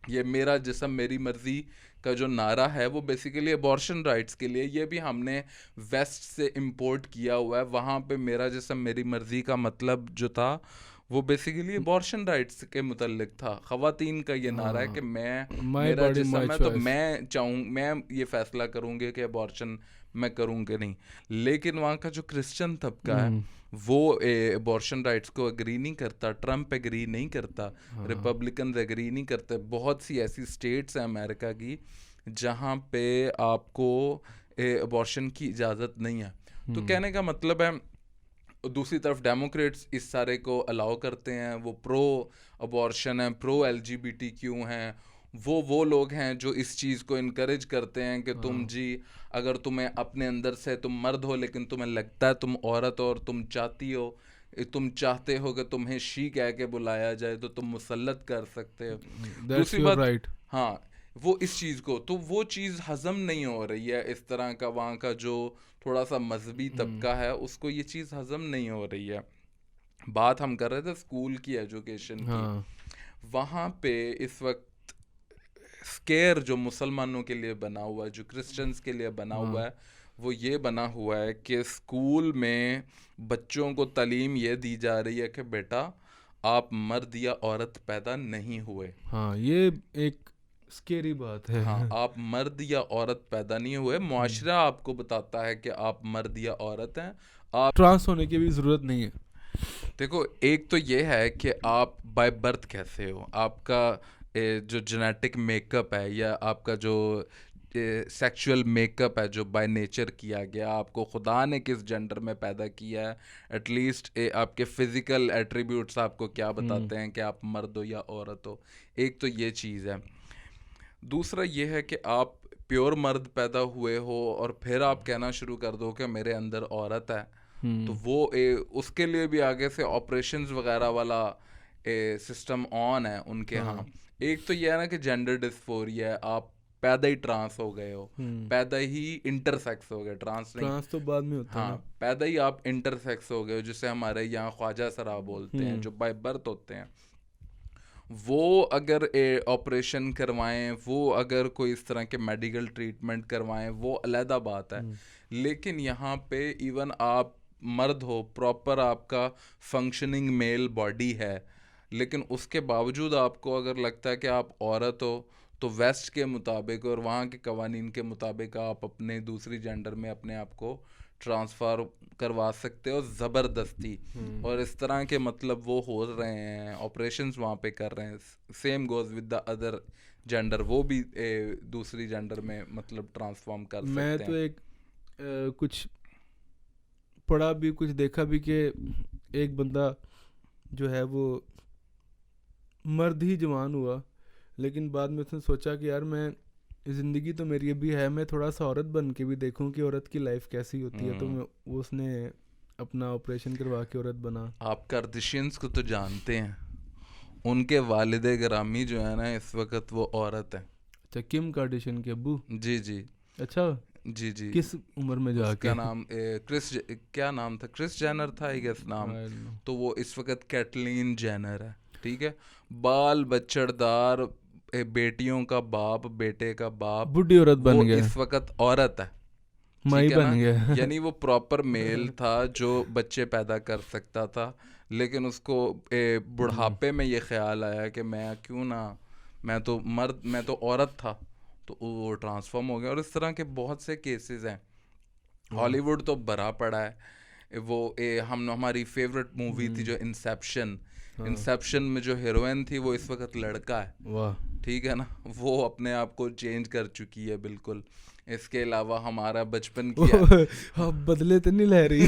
ये मेरा जिस्म मेरी मर्ज़ी का जो नारा है वो बेसिकली अबॉर्शन राइट्स के लिए, ये भी हमने वेस्ट से इंपोर्ट किया हुआ है। वहाँ पे मेरा जिस्म मेरी मर्ज़ी का मतलब जो था वो बेसिकली अबॉर्शन राइट्स के मुतल्लिक था। ख़वातीन का ये नारा है कि मेरा जिस्म है तो मैं ये फ़ैसला करूँगी कि अबॉर्शन मैं करूँगी नहीं। लेकिन वहाँ का जो क्रिश्चियन तबका है वो अबॉर्शन राइट्स को एग्री नहीं करता, ट्रम्प एग्री नहीं करता, रिपब्लिकन एग्री नहीं करते। बहुत सी ऐसी स्टेट्स हैं अमेरिका की जहाँ पे आपको अबॉर्शन की इजाज़त नहीं है। तो कहने का मतलब है दूसरी तरफ डेमोक्रेट्स इस सारे को अलाउ करते हैं, वो प्रो अबॉर्शन हैं, प्रो LGBTQ हैं, वो लोग हैं जो इस चीज़ को इनकरेज करते हैं कि तुम जी अगर तुम्हें अपने अंदर से तुम मर्द हो लेकिन तुम्हें लगता है तुम औरत और तुम चाहते हो कि तुम्हें शी कह के बुलाया जाए तो तुम मुसल्लत कर सकते हो। दूसरी बात हाँ वो इस चीज़ को, तो वो चीज़ हज़म नहीं हो रही है। इस तरह का वहाँ का जो थोड़ा सा मजहबी तबका है उसको ये चीज़ हज़म नहीं हो रही है। बात हम कर रहे थे स्कूल की एजुकेशन की। वहाँ पे इस वक्त स्केयर जो मुसलमानों के लिए बना हुआ है, जो क्रिश्चियंस के लिए बना हुआ है, वो ये बना हुआ है कि स्कूल में बच्चों को तालीम ये दी जा रही है कि बेटा आप मर्द या औरत पैदा नहीं हुए। हाँ, ये एक स्केरी बात है। हाँ, आप मर्द या औरत पैदा नहीं हुए, मुआशरा आपको बताता है कि आप मर्द या औरत हैं। आप ट्रांस होने की भी जरूरत नहीं है। देखो, एक तो ये है कि आप बाय बर्थ कैसे हो, आपका जो जेनेटिक मेकअप है या आपका जो सेक्सुअल मेकअप है जो बाय नेचर किया गया, आपको खुदा ने किस जेंडर में पैदा किया है, एटलीस्ट आपके फिजिकल एट्रीब्यूट्स आपको क्या बताते हैं कि आप मर्द हो या औरत हो। एक तो ये चीज़ है। दूसरा ये है कि आप प्योर मर्द पैदा हुए हो और फिर आप कहना शुरू कर दो कि मेरे अंदर औरत है, तो वो उसके लिए भी आगे से ऑपरेशंस वगैरह वाला सिस्टम ऑन है उनके यहाँ। एक तो ये है ना कि जेंडर डिस्फोरिया है, आप पैदा ही ट्रांस हो गए हो, पैदा ही इंटरसेक्स हो गए, ट्रांस नहीं। ट्रांस तो बाद में होता है हाँ, ना। पैदा ही आप इंटरसेक्स हो गए हो, जिसे हमारे यहाँ ख्वाजा सरा बोलते हैं, जो बाय बर्थ होते हैं। वो अगर ऑपरेशन करवाएं, वो अगर कोई इस तरह के मेडिकल ट्रीटमेंट करवाएं, वो अलहदा बात है। लेकिन यहाँ पे इवन आप मर्द हो, प्रॉपर आपका फंक्शनिंग मेल बॉडी है, लेकिन उसके बावजूद आपको अगर लगता है कि आप औरत हो, तो वेस्ट के मुताबिक और वहाँ के कवानीन के मुताबिक आप अपने दूसरी जेंडर में अपने आप को ट्रांसफ़र करवा सकते हो ज़बरदस्ती। और इस तरह के मतलब वो हो रहे हैं, ऑपरेशंस वहाँ पे कर रहे हैं। Same goes with the other gender, वो भी दूसरी जेंडर में मतलब ट्रांसफॉर्म कर मैं सकते तो हैं। एक कुछ पढ़ा भी, कुछ देखा भी कि एक बंदा जो है वो मर्द ही जवान हुआ, लेकिन बाद में उसने सोचा कि यार मैं ज़िंदगी तो मेरी अभी है, मैं थोड़ा सा औरत बन के भी देखूं कि औरत की लाइफ कैसी होती है। तो उसने अपना ऑपरेशन करवा के औरत बना। आप कार्दाशियंस को तो जानते हैं, उनके वालिदे ग्रामी जो है ना इस वक्त वो औरत है। अच्छा, किम कार्दाशियन के अब्बू? जी जी अच्छा, जी जी। किस उम्र में जाके? उसका नाम क्या नाम था, क्रिस जेनर था आई गेस नाम। तो वो इस वक्त कैटलीन जेनर है, ठीक है। बाल बच्चड़दार, बेटियों का बाप, बेटे का बाप, बुढ़ी औरत बन वो गया, इस वक्त औरत है, माई ठीक है बन ना। गया। यानी वो प्रॉपर मेल था जो बच्चे पैदा कर सकता था, लेकिन उसको बुढ़ापे में ये ख्याल आया कि मैं क्यों ना, मैं तो औरत था, तो वो ट्रांसफॉर्म हो गया। और इस तरह के बहुत से केसेस हैं। हॉलीवुड तो भरा पड़ा है। वो हमारी फेवरेट मूवी थी जो इंसेप्शन में जो हीरोइन थी वो इस वक्त लड़का है, वाह, ठीक है ना। वो अपने आप को चेंज कर चुकी है बिल्कुल। इसके अलावा हमारा बचपन की बदले तो नहीं ले रही।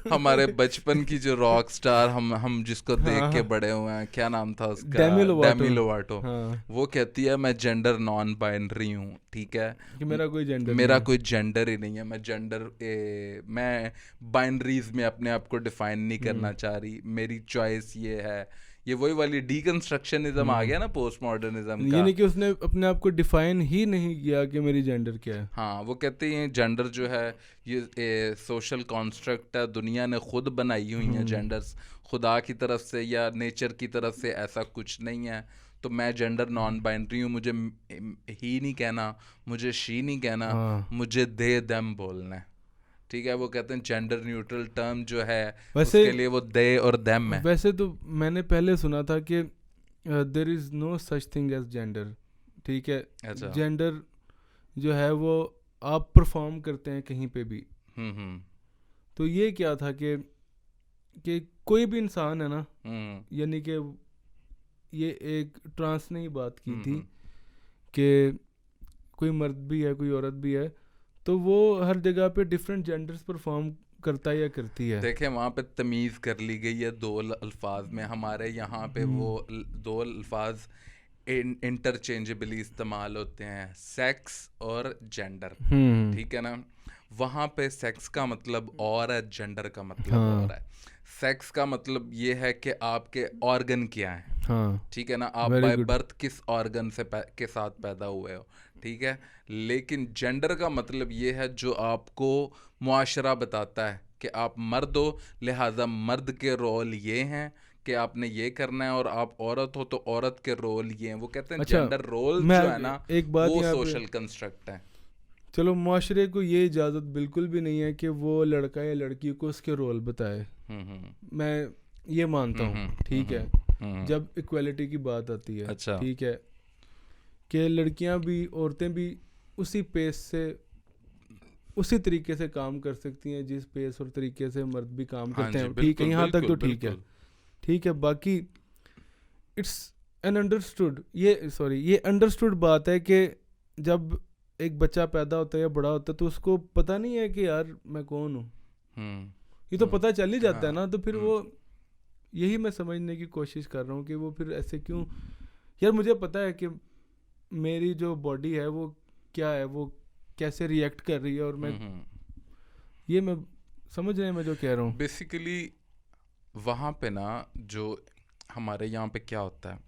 हमारे बचपन की जो रॉक स्टार हम जिसको देख के बड़े हुए हैं, क्या नाम था उसका, डेमी लोवाटो। वो कहती है मैं जेंडर नॉन बाइनरी हूँ, ठीक है, कि मेरा कोई जेंडर ही नहीं है, मैं बाइनरीज में अपने आप को डिफाइन नहीं करना चाह रही, मेरी चॉइस ये है। ये वही वाली डीकंस्ट्रक्शनिज्म आ गया ना, पोस्ट मॉडर्निज्म का। यानी कि उसने अपने आप को डिफाइन ही नहीं किया कि मेरी जेंडर क्या है। हाँ, वो कहते हैं जेंडर जो है ये सोशल कॉन्स्ट्रक्ट है, दुनिया ने खुद बनाई हुई हैं जेंडर्स, खुदा की तरफ से या नेचर की तरफ से ऐसा कुछ नहीं है। तो मैं जेंडर नॉन बाइनरी हूँ, मुझे ही नहीं कहना, मुझे शी नहीं कहना, मुझे दे देम बोलना है, ठीक है। वो कहते हैं जेंडर न्यूट्रल टर्म जो है उसके लिए वो दे और देम है। वैसे तो मैंने पहले सुना था कि there is no such thing as gender, ठीक है। अच्छा। जेंडर जो है वो आप परफॉर्म करते हैं कहीं पे भी। तो ये क्या था कि कोई भी इंसान है ना, यानी कि ये एक ट्रांस ने ही बात की थी कि कोई मर्द भी है कोई औरत भी है, तो वो हर जगह पे डिफरेंट जेंडर्स परफॉर्म करता है या करती है। देखें, वहाँ पे तमीज़ कर ली गई है दो अल्फाज में। हमारे यहाँ पे वो दो अल्फाज इंटरचेंजेबली इस्तेमाल होते हैं, सेक्स और जेंडर, ठीक है ना। वहाँ पे सेक्स का मतलब और है, जेंडर का मतलब और है। सेक्स का मतलब ये है कि आपके ऑर्गन क्या है, ठीक है ना, आप बाय बर्थ किस ऑर्गन से के साथ पैदा हुए हो, ठीक है। लेकिन जेंडर का मतलब ये है जो आपको मुआशरा बताता है कि आप मर्द हो, लिहाजा मर्द के रोल ये हैं कि आपने ये करना है, और आप औरत हो तो औरत के रोल ये हैं। वो कहते हैं जेंडर रोल जो है ना, एक बात वो सोशल कंस्ट्रक्ट है। चलो, मुआशरे को ये इजाज़त बिल्कुल भी नहीं है कि वो लड़का या लड़की को उसके रोल बताए, मैं ये मानता हूँ, ठीक है। जब इक्वालिटी की बात आती है, अच्छा। ठीक है, कि लड़कियां भी औरतें भी उसी पेस से उसी तरीके से काम कर सकती हैं जिस पेस और तरीके से मर्द भी काम हाँ करते जी, हैं, ठीक है, बिल्कुल यहाँ तक तो बिल्कुल ठीक है, बिल्कुल। ठीक है। बाकी इट्स एन अंडरस्टूड, ये अंडरस्टूड बात है कि जब एक बच्चा पैदा होता है या बड़ा होता है तो उसको पता नहीं है कि यार मैं कौन हूँ, ये तो पता चल ही जाता है ना। तो फिर वो यही मैं समझने की कोशिश कर रहा हूँ कि वो फिर ऐसे क्यों, यार मुझे पता है कि मेरी जो बॉडी है वो क्या है, वो कैसे रिएक्ट कर रही है, और मैं ये मैं समझ रहे हैं मैं जो कह रहा हूँ। बेसिकली वहाँ पे ना जो हमारे यहाँ पे क्या होता है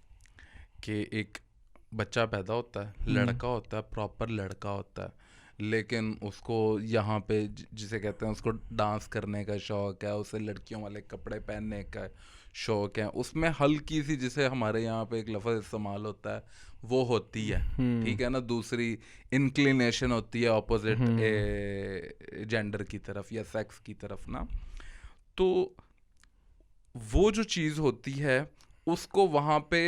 कि एक बच्चा पैदा होता है, लड़का होता है, प्रॉपर लड़का होता है, लेकिन उसको यहाँ पे जिसे कहते हैं उसको डांस करने का शौक है, उसे लड़कियों वाले कपड़े पहनने का शौक है, उसमें हल्की सी जिसे हमारे यहाँ पे एक लफ्ज़ इस्तेमाल होता है वो होती है, ठीक है ना, दूसरी इंक्लिनेशन होती है अपोजिट जेंडर की तरफ या सेक्स की तरफ ना। तो वो जो चीज़ होती है उसको वहाँ पे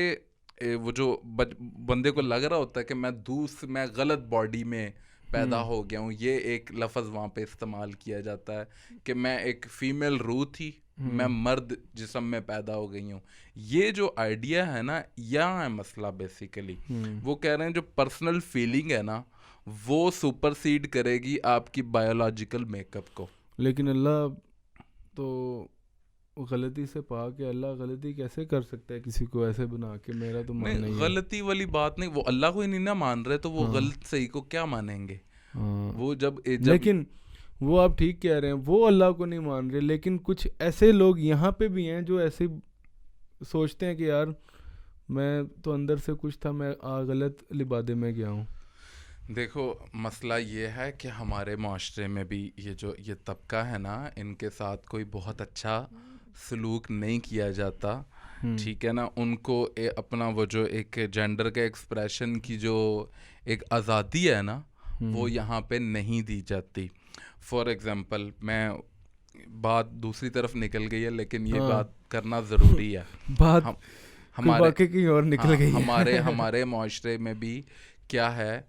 वो जो बंदे को लग रहा होता है कि मैं गलत बॉडी में पैदा हो गया हूँ, ये एक लफ्ज़ वहाँ पे इस्तेमाल किया जाता है कि मैं एक फीमेल रूह थी, मैं मर्द जिस्म में पैदा हो गई हूँ। ये जो आइडिया है ना, यहाँ है मसला बेसिकली। वो कह रहे हैं जो पर्सनल फीलिंग है ना वो सुपरसीड करेगी आपकी बायोलॉजिकल मेकअप को। लेकिन अल्लाह तो गलती से पा के, अल्लाह गलती कैसे कर सकता है किसी को ऐसे बना के, मेरा तो मान नहीं है। गलती वाली बात नहीं, वो अल्लाह को ही नहीं ना मान रहे तो वो गलत सही को क्या मानेंगे। वो जब लेकिन वो आप ठीक कह रहे हैं, वो अल्लाह को नहीं मान रहे, लेकिन कुछ ऐसे लोग यहाँ पे भी हैं जो ऐसे सोचते हैं कि यार मैं तो अंदर से कुछ था, मैं गलत लिबादे में गया हूँ। देखो मसला ये है कि हमारे माशरे में भी ये तबका है ना, इनके साथ कोई बहुत अच्छा सलूक नहीं किया जाता, ठीक है ना। उनको अपना वो जो एक जेंडर के एक्सप्रेशन की जो एक आज़ादी है ना वो यहाँ पे नहीं दी जाती। फॉर एग्ज़ाम्पल, मैं बात दूसरी तरफ निकल गई है लेकिन ये बात करना ज़रूरी है। बात हमारे की ओर निकल गई है। हमारे माशरे में भी क्या है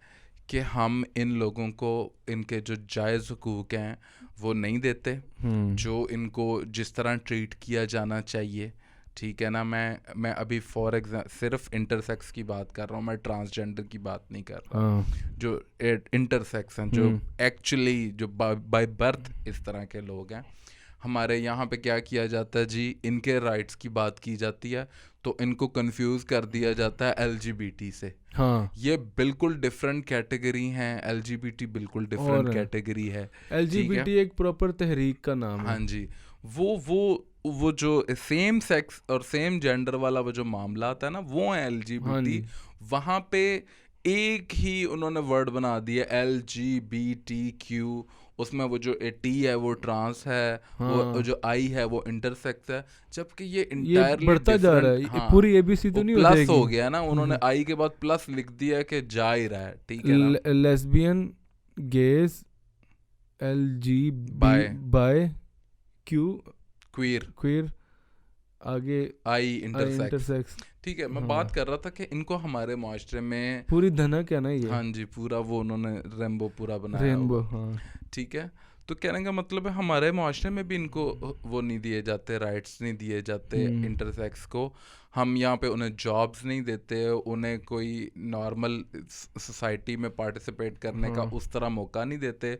कि हम इन लोगों को इनके जो जायज़ हुकूक हैं वो नहीं देते, जो इनको जिस तरह ट्रीट किया जाना चाहिए, ठीक है ना। मैं अभी फॉर एग्जाम्पल सिर्फ इंटरसेक्स की बात कर रहा हूँ, मैं ट्रांसजेंडर की बात नहीं कर रहा। जो इंटरसेक्स हैं, जो एक्चुअली जो बाय बर्थ इस तरह के लोग हैं, हमारे यहाँ पे क्या किया जाता है जी, इनके राइट्स की बात की जाती है तो इनको कंफ्यूज कर दिया जाता है एलजीबीटी से। हाँ, ये बिल्कुल डिफरेंट कैटेगरी हैं, एलजीबीटी बिल्कुल डिफरेंट कैटेगरी है। एलजीबीटी एक प्रॉपर तहरीक का नाम है। हाँ जी, वो जो सेम सेक्स और सेम जेंडर वाला वो जो मामला आता है ना वो है एलजीबीटी। वहाँ पे एक ही उन्होंने वर्ड बना दिया LGBTQ, उसमें वो जो टी है वो ट्रांस है, वो जो आई है वो इंटरसेक्स है, जबकि ये इंटायरली बढ़ता जा रहा है। हाँ, पूरी एबीसी तो नहीं हो जाएगी, प्लस हो गया ना, उन्होंने आई के बाद प्लस लिख दिया कि जा ही रहा है, ठीक है ना। Lesbian, gays, LG, bi, queer, आगे आई इंटरसेक्स, ठीक है। मैं बात कर रहा था कि इनको हमारे माशरे में पूरी धनक है ना ये। हाँ जी, पूरा वो उन्होंने रेनबो पूरा बनाया, रेनबो, हाँ, ठीक है। तो कहने का मतलब है हमारे माशरे में भी इनको वो नहीं दिए जाते, राइट्स नहीं दिए जाते इंटरसेक्स को। हम यहाँ पे उन्हें जॉब्स नहीं देते, उन्हें कोई नॉर्मल सोसाइटी में पार्टिसिपेट करने का उस तरह मौका नहीं देते।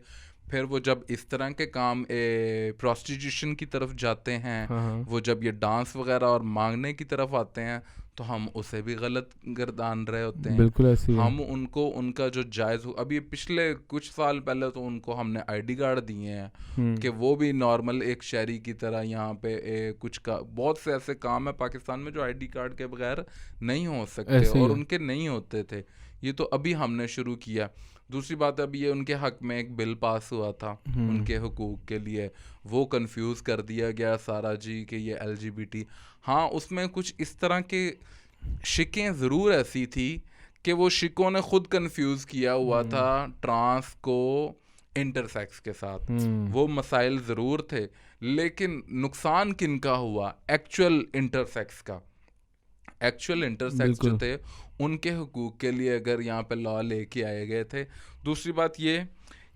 फिर वो जब इस तरह के काम प्रोस्टिट्यूशन की तरफ जाते हैं, वो जब ये डांस वगैरह और मांगने की तरफ आते हैं तो हम उसे भी गलत गर्दान रहे होते हैं। बिल्कुल ऐसी हम उनको उनका जो जायज़, अभी पिछले कुछ साल पहले तो उनको हमने आईडी कार्ड दिए हैं कि वो भी नॉर्मल एक शहरी की तरह यहाँ पे बहुत से ऐसे काम है पाकिस्तान में जो आईडी कार्ड के बगैर नहीं हो सकते और उनके नहीं होते थे। ये तो अभी हमने शुरू किया। दूसरी बात, अभी ये उनके हक में एक बिल पास हुआ था उनके हुकूक के लिए, वो कंफ्यूज कर दिया गया सारा जी कि ये एलजीबीटी। हाँ, उसमें कुछ इस तरह के शिकें ज़रूर ऐसी थी कि वो शिकों ने खुद कंफ्यूज किया हुआ था ट्रांस को इंटरसेक्स के साथ। वो मसाइल ज़रूर थे, लेकिन नुकसान किन का हुआ? एक्चुअल इंटरसेक्स का। एक्चुअल इंटरसेक्स जो थे उनके हुकूक के लिए अगर यहाँ पे लॉ लेके आए गए थे। दूसरी बात ये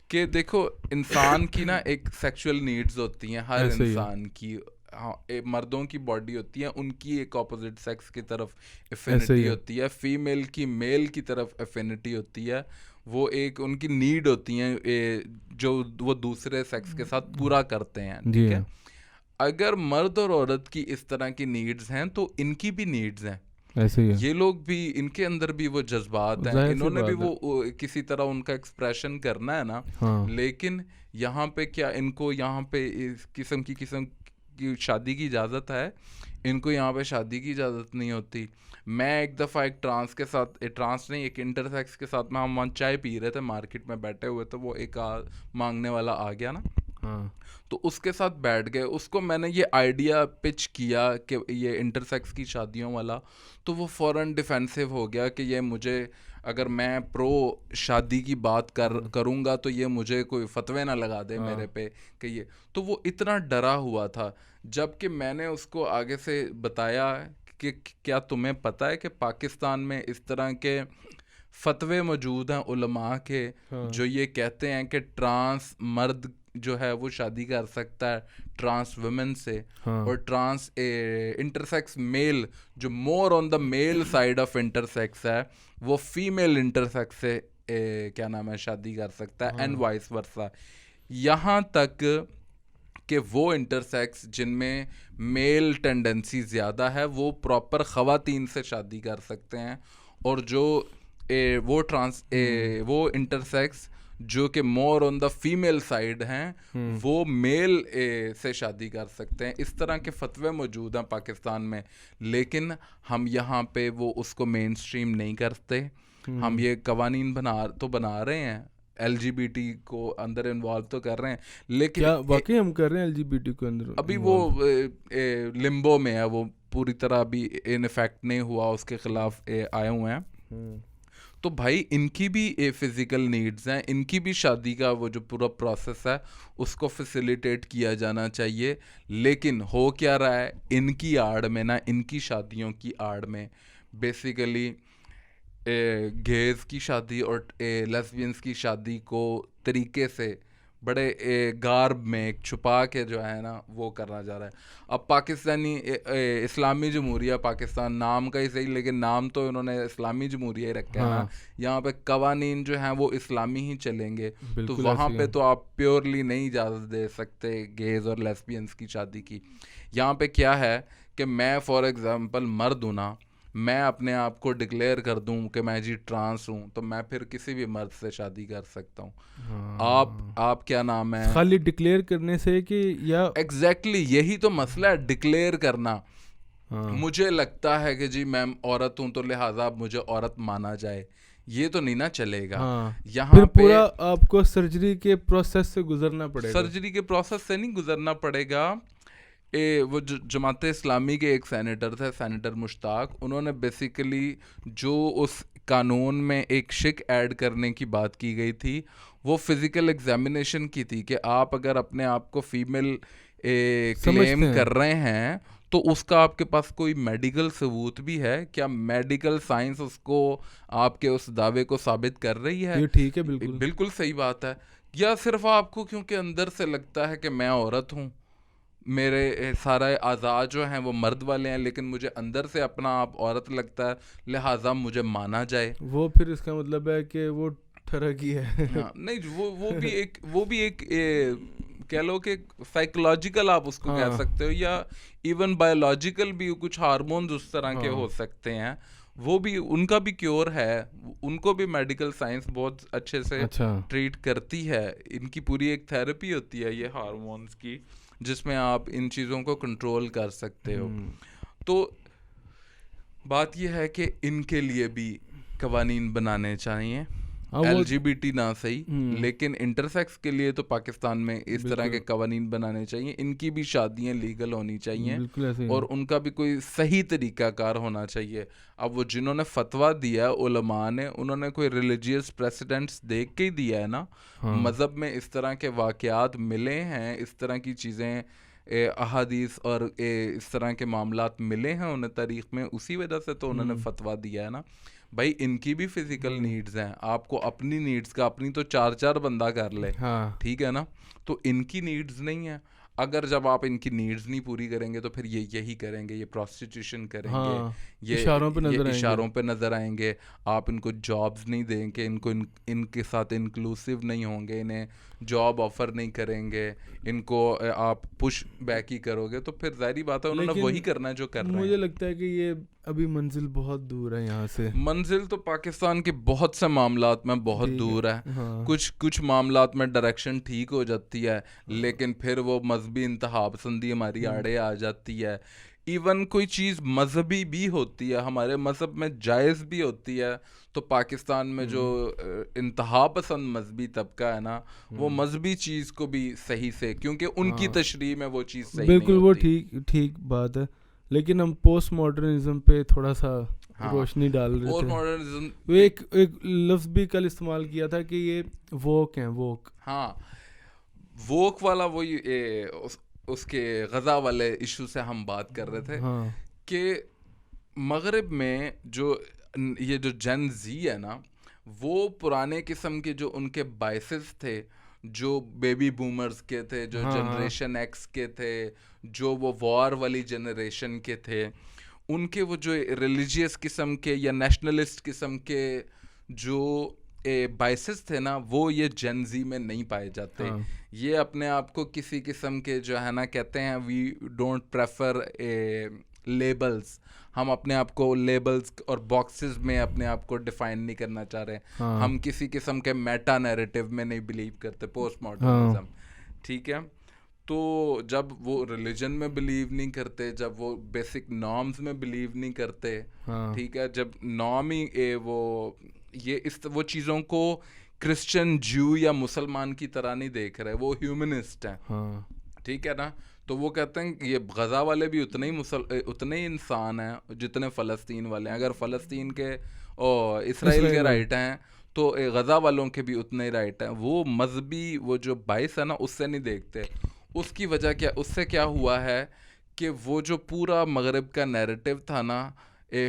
कि देखो इंसान की ना एक सेक्सुअल नीड्स होती हैं हर इंसान की। हाँ, मर्दों की बॉडी होती है, उनकी एक ऑपोजिट सेक्स की तरफ एफिनिटी होती है, फीमेल की मेल की तरफ एफिनिटी होती है। वो एक उनकी नीड होती है जो वो दूसरे सेक्स के साथ पूरा करते हैं, ठीक है। अगर मर्द और औरत की इस तरह की नीड्स हैं तो इनकी भी नीड्स हैं, ऐसे ही है। ये लोग भी, इनके अंदर भी वो जज्बात हैं, इन्होंने भी वो किसी तरह उनका एक्सप्रेशन करना है ना। हाँ। लेकिन यहाँ पे क्या इनको यहाँ पे इस किस्म की शादी की इजाज़त है, इनको यहाँ पे शादी की इजाज़त नहीं होती। मैं एक दफ़ा एक ट्रांस के साथ, ट्रांस नहीं, एक इंटरसेक्स के साथ में हम वहाँ चाय पी रहे थे, मार्केट में बैठे हुए थे, वो एक मांगने वाला आ गया ना। हाँ। तो उसके साथ बैठ गए, उसको मैंने ये आइडिया पिच किया कि ये इंटरसेक्स की शादियों वाला, तो वो फ़ौरन डिफेंसिव हो गया कि ये मुझे, अगर मैं प्रो शादी की बात करूँगा तो ये मुझे कोई फतवे ना लगा दे मेरे पे कि ये, तो वो इतना डरा हुआ था। जबकि मैंने उसको आगे से बताया कि क्या तुम्हें पता है कि पाकिस्तान में इस तरह के फतवे मौजूद हैं उलमा के, जो ये कहते हैं कि ट्रांस मर्द जो है वो शादी कर सकता है ट्रांस वुमेन से, और ट्रांस इंटरसेक्स मेल जो more on the male side of intersex है, वो फीमेल इंटरसेक्स से क्या नाम है शादी कर सकता है, एंड वाइस वर्सा। यहाँ तक कि वो इंटरसेक्स जिनमें मेल टेंडेंसी ज़्यादा है वो प्रॉपर ख़वातीन से शादी कर सकते हैं, और जो वो इंटरसेक्स जो कि more on the female side हैं वो मेल से शादी कर सकते हैं। इस तरह के फतवे मौजूद हैं पाकिस्तान में, लेकिन हम यहाँ पे वो उसको मेन स्ट्रीम नहीं करते। हम ये कवानीन बना रहे हैं, LGBT को अंदर इन्वॉल्व तो कर रहे हैं, लेकिन क्या वाकई हम कर रहे हैं LGBT को अंदर? अभी वो लिम्बो में है, वो पूरी तरह अभी इन इफेक्ट नहीं हुआ, उसके खिलाफ आए हुए हैं। तो भाई इनकी भी फिज़िकल नीड्स हैं, इनकी भी शादी का वो जो पूरा प्रोसेस है उसको फैसिलिटेट किया जाना चाहिए। लेकिन हो क्या रहा है इनकी आड़ में ना, इनकी शादियों की आड़ में बेसिकली गेज की शादी और लेस्बियंस की शादी को तरीके से बड़े गार्ब में छुपा के जो है ना वो करना जा रहा है। अब पाकिस्तानी इस्लामी जमहूरिया पाकिस्तान नाम का ही सही, लेकिन नाम तो इन्होंने इस्लामी जमहूरिया ही रखा है ना। यहाँ पे कवानीन जो हैं वो इस्लामी ही चलेंगे, तो वहाँ पे तो आप प्योरली नहीं इजाज़त दे सकते गेज और लेस्बियंस की शादी की। यहाँ पे क्या है कि मैं फॉर एग्ज़ाम्पल मर्द हूँ ना, मैं अपने आप को डिक्लेयर कर दूं कि मैं जी ट्रांस हूं, तो मैं फिर किसी भी मर्द से शादी कर सकता हूं। आप क्या नाम है, खाली डिक्लेयर करने से कि या एग्जैक्टली यही तो मसला है, डिक्लेयर करना। मुझे लगता है कि जी मैं औरत हूं तो लिहाजा अब मुझे औरत माना जाए, ये तो नहीं ना चलेगा। यहाँ फिर पूरा आपको सर्जरी के प्रोसेस से गुजरना पड़ेगा। सर्जरी के प्रोसेस से नहीं गुजरना पड़ेगा। वो जमात इस्लामी के एक सेनेटर थे, सेनेटर मुश्ताक, उन्होंने बेसिकली जो उस कानून में एक शिक ऐड करने की बात की गई थी वो फिज़िकल एग्जामिनेशन की थी कि आप अगर अपने आप को फीमेल क्लेम कर रहे हैं तो उसका आपके पास कोई मेडिकल सबूत भी है क्या, मेडिकल साइंस उसको आपके उस दावे को साबित कर रही है। ये ठीक है, बिल्कुल सही बात है। या सिर्फ आपको क्योंकि अंदर से लगता है कि मैं औरत हूँ, मेरे सारे आज़ाद जो हैं वो मर्द वाले हैं, लेकिन मुझे अंदर से अपना आप औरत लगता है, लिहाजा मुझे माना जाए, वो फिर इसका मतलब है कि वो ठरकी है। नहीं, वो भी एक कह लो कि साइकोलॉजिकल आप उसको कह सकते हो, या इवन बायोलॉजिकल भी कुछ हार्मोन्स उस तरह के हो सकते हैं, वो भी उनका भी क्योर है, उनको भी मेडिकल साइंस बहुत अच्छे से ट्रीट करती है। इनकी पूरी एक थेरेपी होती है ये हार्मोन्स की, जिसमें आप इन चीज़ों को कंट्रोल कर सकते हो। तो बात यह है कि इनके लिए भी कवानीन बनाने चाहिए, LGBT ना सही, लेकिन इंटरसेक्स के लिए तो पाकिस्तान में इस तरह के कवानीन बनाने चाहिए। इनकी भी शादियां लीगल होनी चाहिए और उनका भी कोई सही तरीकाकार होना चाहिए। अब वो जिन्होंने फतवा दिया उलमा ने, उन्होंने कोई रिलीजियस प्रेसिडेंट्स देख के ही दिया है ना। मज़हब में इस तरह के वाक़यात मिले हैं, इस तरह की चीज़ें अहादीस और इस तरह के मामलात मिले हैं उन्हें तारीख में, उसी वजह से तो उन्होंने फतवा दिया है ना भाई। इनकी भी फिजिकल नीड्स हैं, आपको अपनी नीड्स का अपनी तो 4-4 बंदा कर ले, हाँ ठीक है ना, तो इनकी नीड्स नहीं है। अगर जब आप इनकी नीड्स नहीं पूरी करेंगे तो फिर ये यही करेंगे, ये प्रोस्टिट्यूशन करेंगे, हाँ, ये इशारों पे ये नजर आएंगे। इशारों पे नज़र आएंगे। आप इनको जॉब्स नहीं देंगे, इनके साथ इंक्लूसिव नहीं होंगे, इन्हें जॉब ऑफर नहीं करेंगे, इनको आप पुश बैक ही करोगे, तो फिर जाहिर बात है उन्होंने लेकिन वही करना है जो कर रहे मुझे हैं। लगता है कि ये अभी मंजिल बहुत दूर है यहाँ से। मंजिल तो पाकिस्तान के बहुत से मामलात में बहुत ठीक दूर है। हाँ कुछ मामलात में डायरेक्शन ठीक हो जाती है, लेकिन फिर वो मजहबी इंतहा पसंदी हमारी आड़े आ जाती है। इवन कोई चीज़ मजहबी भी होती है, हमारे मजहब में जायज़ भी होती है, तो पाकिस्तान में जो इंतहा पसंद मजहबी तबका है ना, वो मजहबी चीज़ को भी सही से, क्योंकि उनकी हाँ, तशरीह में वो चीज़ सही नहीं बिल्कुल वो होती। ठीक ठीक बात है। लेकिन हम पोस्ट मॉडर्निज्म पे थोड़ा सा हाँ, रोशनी डाल रहे और थे। मॉडर्निज्म, वो एक लफ्ज़ भी कल इस्तेमाल किया था कि ये वोक हैं, वोक। हाँ, वोक वाला वही उसके गज़ा वाले इशू से हम बात कर रहे थे हाँ कि मगरिब में जो ये जो जेन जी है ना, वो पुराने किस्म के जो उनके बाइसेस थे, जो बेबी बूमर्स के थे, जो हाँ हाँ जनरेशन एक्स के थे, जो वो वॉर वाली जनरेशन के थे, उनके वो जो रिलीजियस किस्म के या नेशनलिस्ट किस्म के जो बाइसेस थे ना, वो ये जेन जी में नहीं पाए जाते। हाँ ये अपने आप को किसी किस्म के जो है ना कहते हैं वी डोंट प्रेफर लेबल्स, हम अपने आप को लेबल्स और बॉक्सेस में अपने आप को डिफाइन नहीं करना चाह रहे। हाँ हम किसी किस्म के मेटा नैरेटिव में नहीं बिलीव करते, पोस्ट हाँ मॉडर्निज्म, ठीक है। तो जब वो रिलीजन में बिलीव नहीं करते, जब वो बेसिक नॉर्म्स में बिलीव नहीं करते, हाँ ठीक है, जब नॉर्म ही वो ये वो चीज़ों को क्रिश्चियन, ज्यू या मुसलमान की तरह नहीं देख रहे, वो ह्यूमनिस्ट हैं, हाँ ठीक है ना। तो वो कहते हैं कि ये गज़ा वाले भी उतने ही इंसान हैं जितने फ़लस्तीन वाले हैं। अगर फ़लस्तीन के और इसराइल के इसराइल वाले। राइट हैं, तो गज़ा वालों के भी उतने ही राइट हैं। वो मजहबी वो जो बाइस है ना, उससे नहीं देखते। उसकी वजह क्या, उससे क्या हुआ है कि वो जो पूरा मगरिब का नैरेटिव था ना,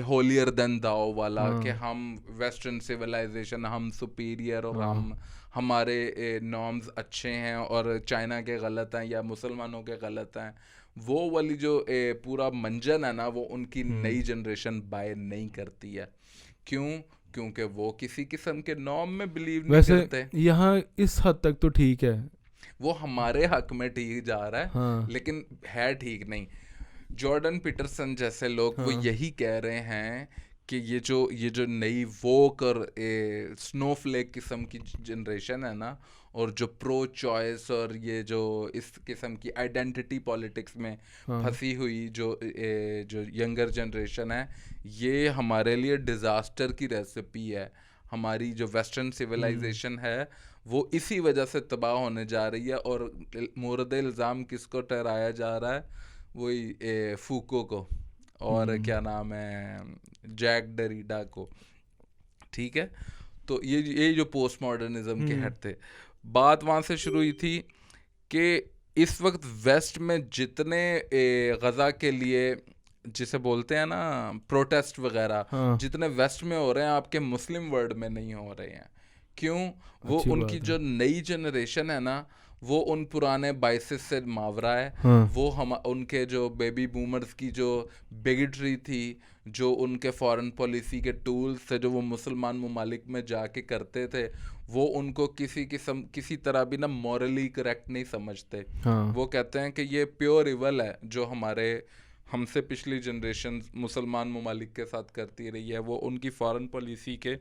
होलियर देन दाओ वाला, कि हाँ हम वेस्टर्न सिविलाइजेशन, हम सुपीरियर और हाँ हमारे नॉर्म्स अच्छे हैं और चाइना के गलत हैं या मुसलमानों के गलत हैं, वो वाली जो पूरा मंजन है ना, वो उनकी नई जनरेशन बाय नहीं करती है। क्यों? क्योंकि वो किसी किस्म के नॉर्म में बिलीव नहीं वैसे करते। यहाँ इस हद तक तो ठीक है। वो हमारे हक में ठीक जा रहा है, हाँ लेकिन है ठीक नहीं। जॉर्डन पीटरसन जैसे लोग वो हाँ यही कह रहे हैं कि ये जो नई वोक और स्नोफ्लेक किस्म की जनरेशन है ना, और जो प्रो चॉइस और ये जो इस किस्म की आइडेंटिटी पॉलिटिक्स में हाँ फंसी हुई जो यंगर जनरेशन है, ये हमारे लिए डिज़ास्टर की रेसिपी है। हमारी जो वेस्टर्न सिविलाइजेशन है वो इसी वजह से तबाह होने जा रही है। और मोरद इल्ज़ाम किसको ठहराया जा रहा है? वही फूको को, और क्या नाम है, जैक डरीडा को, ठीक है। तो ये जो पोस्ट मॉडर्निज्म के हेड थे, बात वहाँ से शुरू हुई थी कि इस वक्त वेस्ट में जितने गज़ा के लिए जिसे बोलते हैं ना प्रोटेस्ट वगैरह, हाँ जितने वेस्ट में हो रहे हैं, आपके मुस्लिम वर्ल्ड में नहीं हो रहे हैं। क्यों? वो अच्छी उनकी बात जो है। नई जनरेशन है ना, वो उन पुराने बाइसेस से मावरा है। हाँ वो हम उनके जो बेबी बूमर्स की जो बिगेटरी थी, जो उनके फॉरेन पॉलिसी के टूल्स थे, जो वो मुसलमान ममालिक में जाके करते थे, वो उनको किसी तरह भी ना मॉरली करेक्ट नहीं समझते। हाँ वो कहते हैं कि ये प्योर इवल है जो हमसे पिछली जनरेशन मुसलमान ममालिक के साथ करती रही है। वो उनकी फॉरेन पॉलिसी के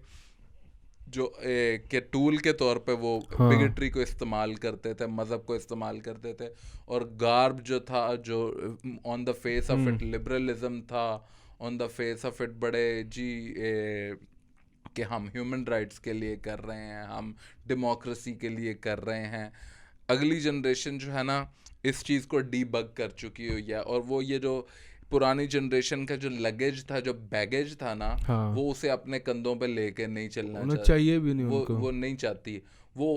जो के टूल के तौर पे वो हाँ बिगेटरी को इस्तेमाल करते थे, मज़हब को इस्तेमाल करते थे। और गार्ब जो था, जो on the face of it liberalism था, on the face of it बड़े जी कि हम ह्यूमन राइट्स के लिए कर रहे हैं, हम डेमोक्रेसी के लिए कर रहे हैं। अगली जनरेशन जो है ना, इस चीज़ को डीबग कर चुकी हुई है, और वो ये जो पुरानी जनरेशन का जो लगेज था, जो बैगेज था ना, हाँ वो उसे अपने कंधों पे लेके नहीं चलना उन्हें चाहती। चाहिए भी नहीं उनको। वो नहीं चाहती। वो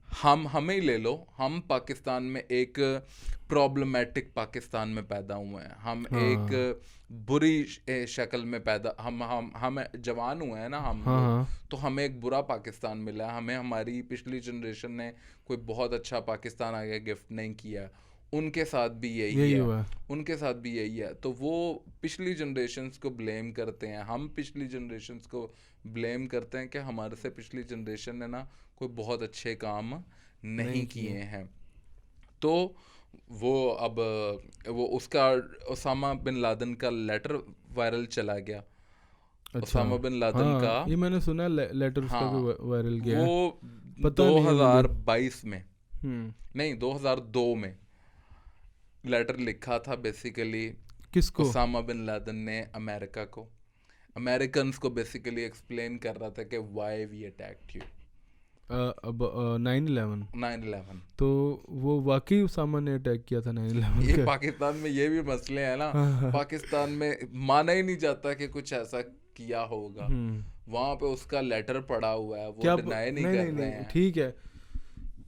हमें ही ले लो, हम पाकिस्तान में एक प्रॉब्लमेटिक पाकिस्तान में पैदा हुए हैं, हम एक हाँ बुरी शक्ल में पैदा हम जवान हुए हैं ना हम हाँ लोग, हाँ, तो हमें एक बुरा पाकिस्तान मिला है, हमें हमारी पिछली जनरेशन ने कोई बहुत अच्छा पाकिस्तान आगे गिफ्ट नहीं किया। उनके साथ भी यही यही है, हुआ है। उनके साथ भी यही है, तो वो पिछली जनरेशन्स को ब्लेम करते हैं, हम पिछली जनरेशन्स को ब्लेम करते हैं कि हमारे से पिछली जनरेशन ने ना कोई बहुत अच्छे काम नहीं नहीं किए किए। हैं। तो वो अब वो उसका ओसामा बिन लादेन का लेटर वायरल चला गया, अच्छा। ओसामा बिन लादेन का। हाँ ये मैंने सुना है, लेटर उसका भी हाँ, वायरल गया वो है। पता नहीं है मुझे। 2022 में, हम्म। नहीं 2002 में लेटर लिखा था बेसिकली किसको? ओसामा बिन लादेन ने अमेरिका को, अमेरिकन्स को बेसिकली एक्सप्लेन कर रहा था कि व्हाई वी अटैक्ड यू, अब 9/11। 9/11। तो वो वाकई उसामा ने अटैक किया था 9/11 ये का? पाकिस्तान में ये भी मसले हैं ना, हाँ हाँ। पाकिस्तान में माना ही नहीं जाता कि कुछ ऐसा किया होगा, हम्म। वहां पे उसका लेटर पड़ा हुआ है, वो डिनाई नहीं नहीं कर नहीं रहे नहीं हैं। ठीक है।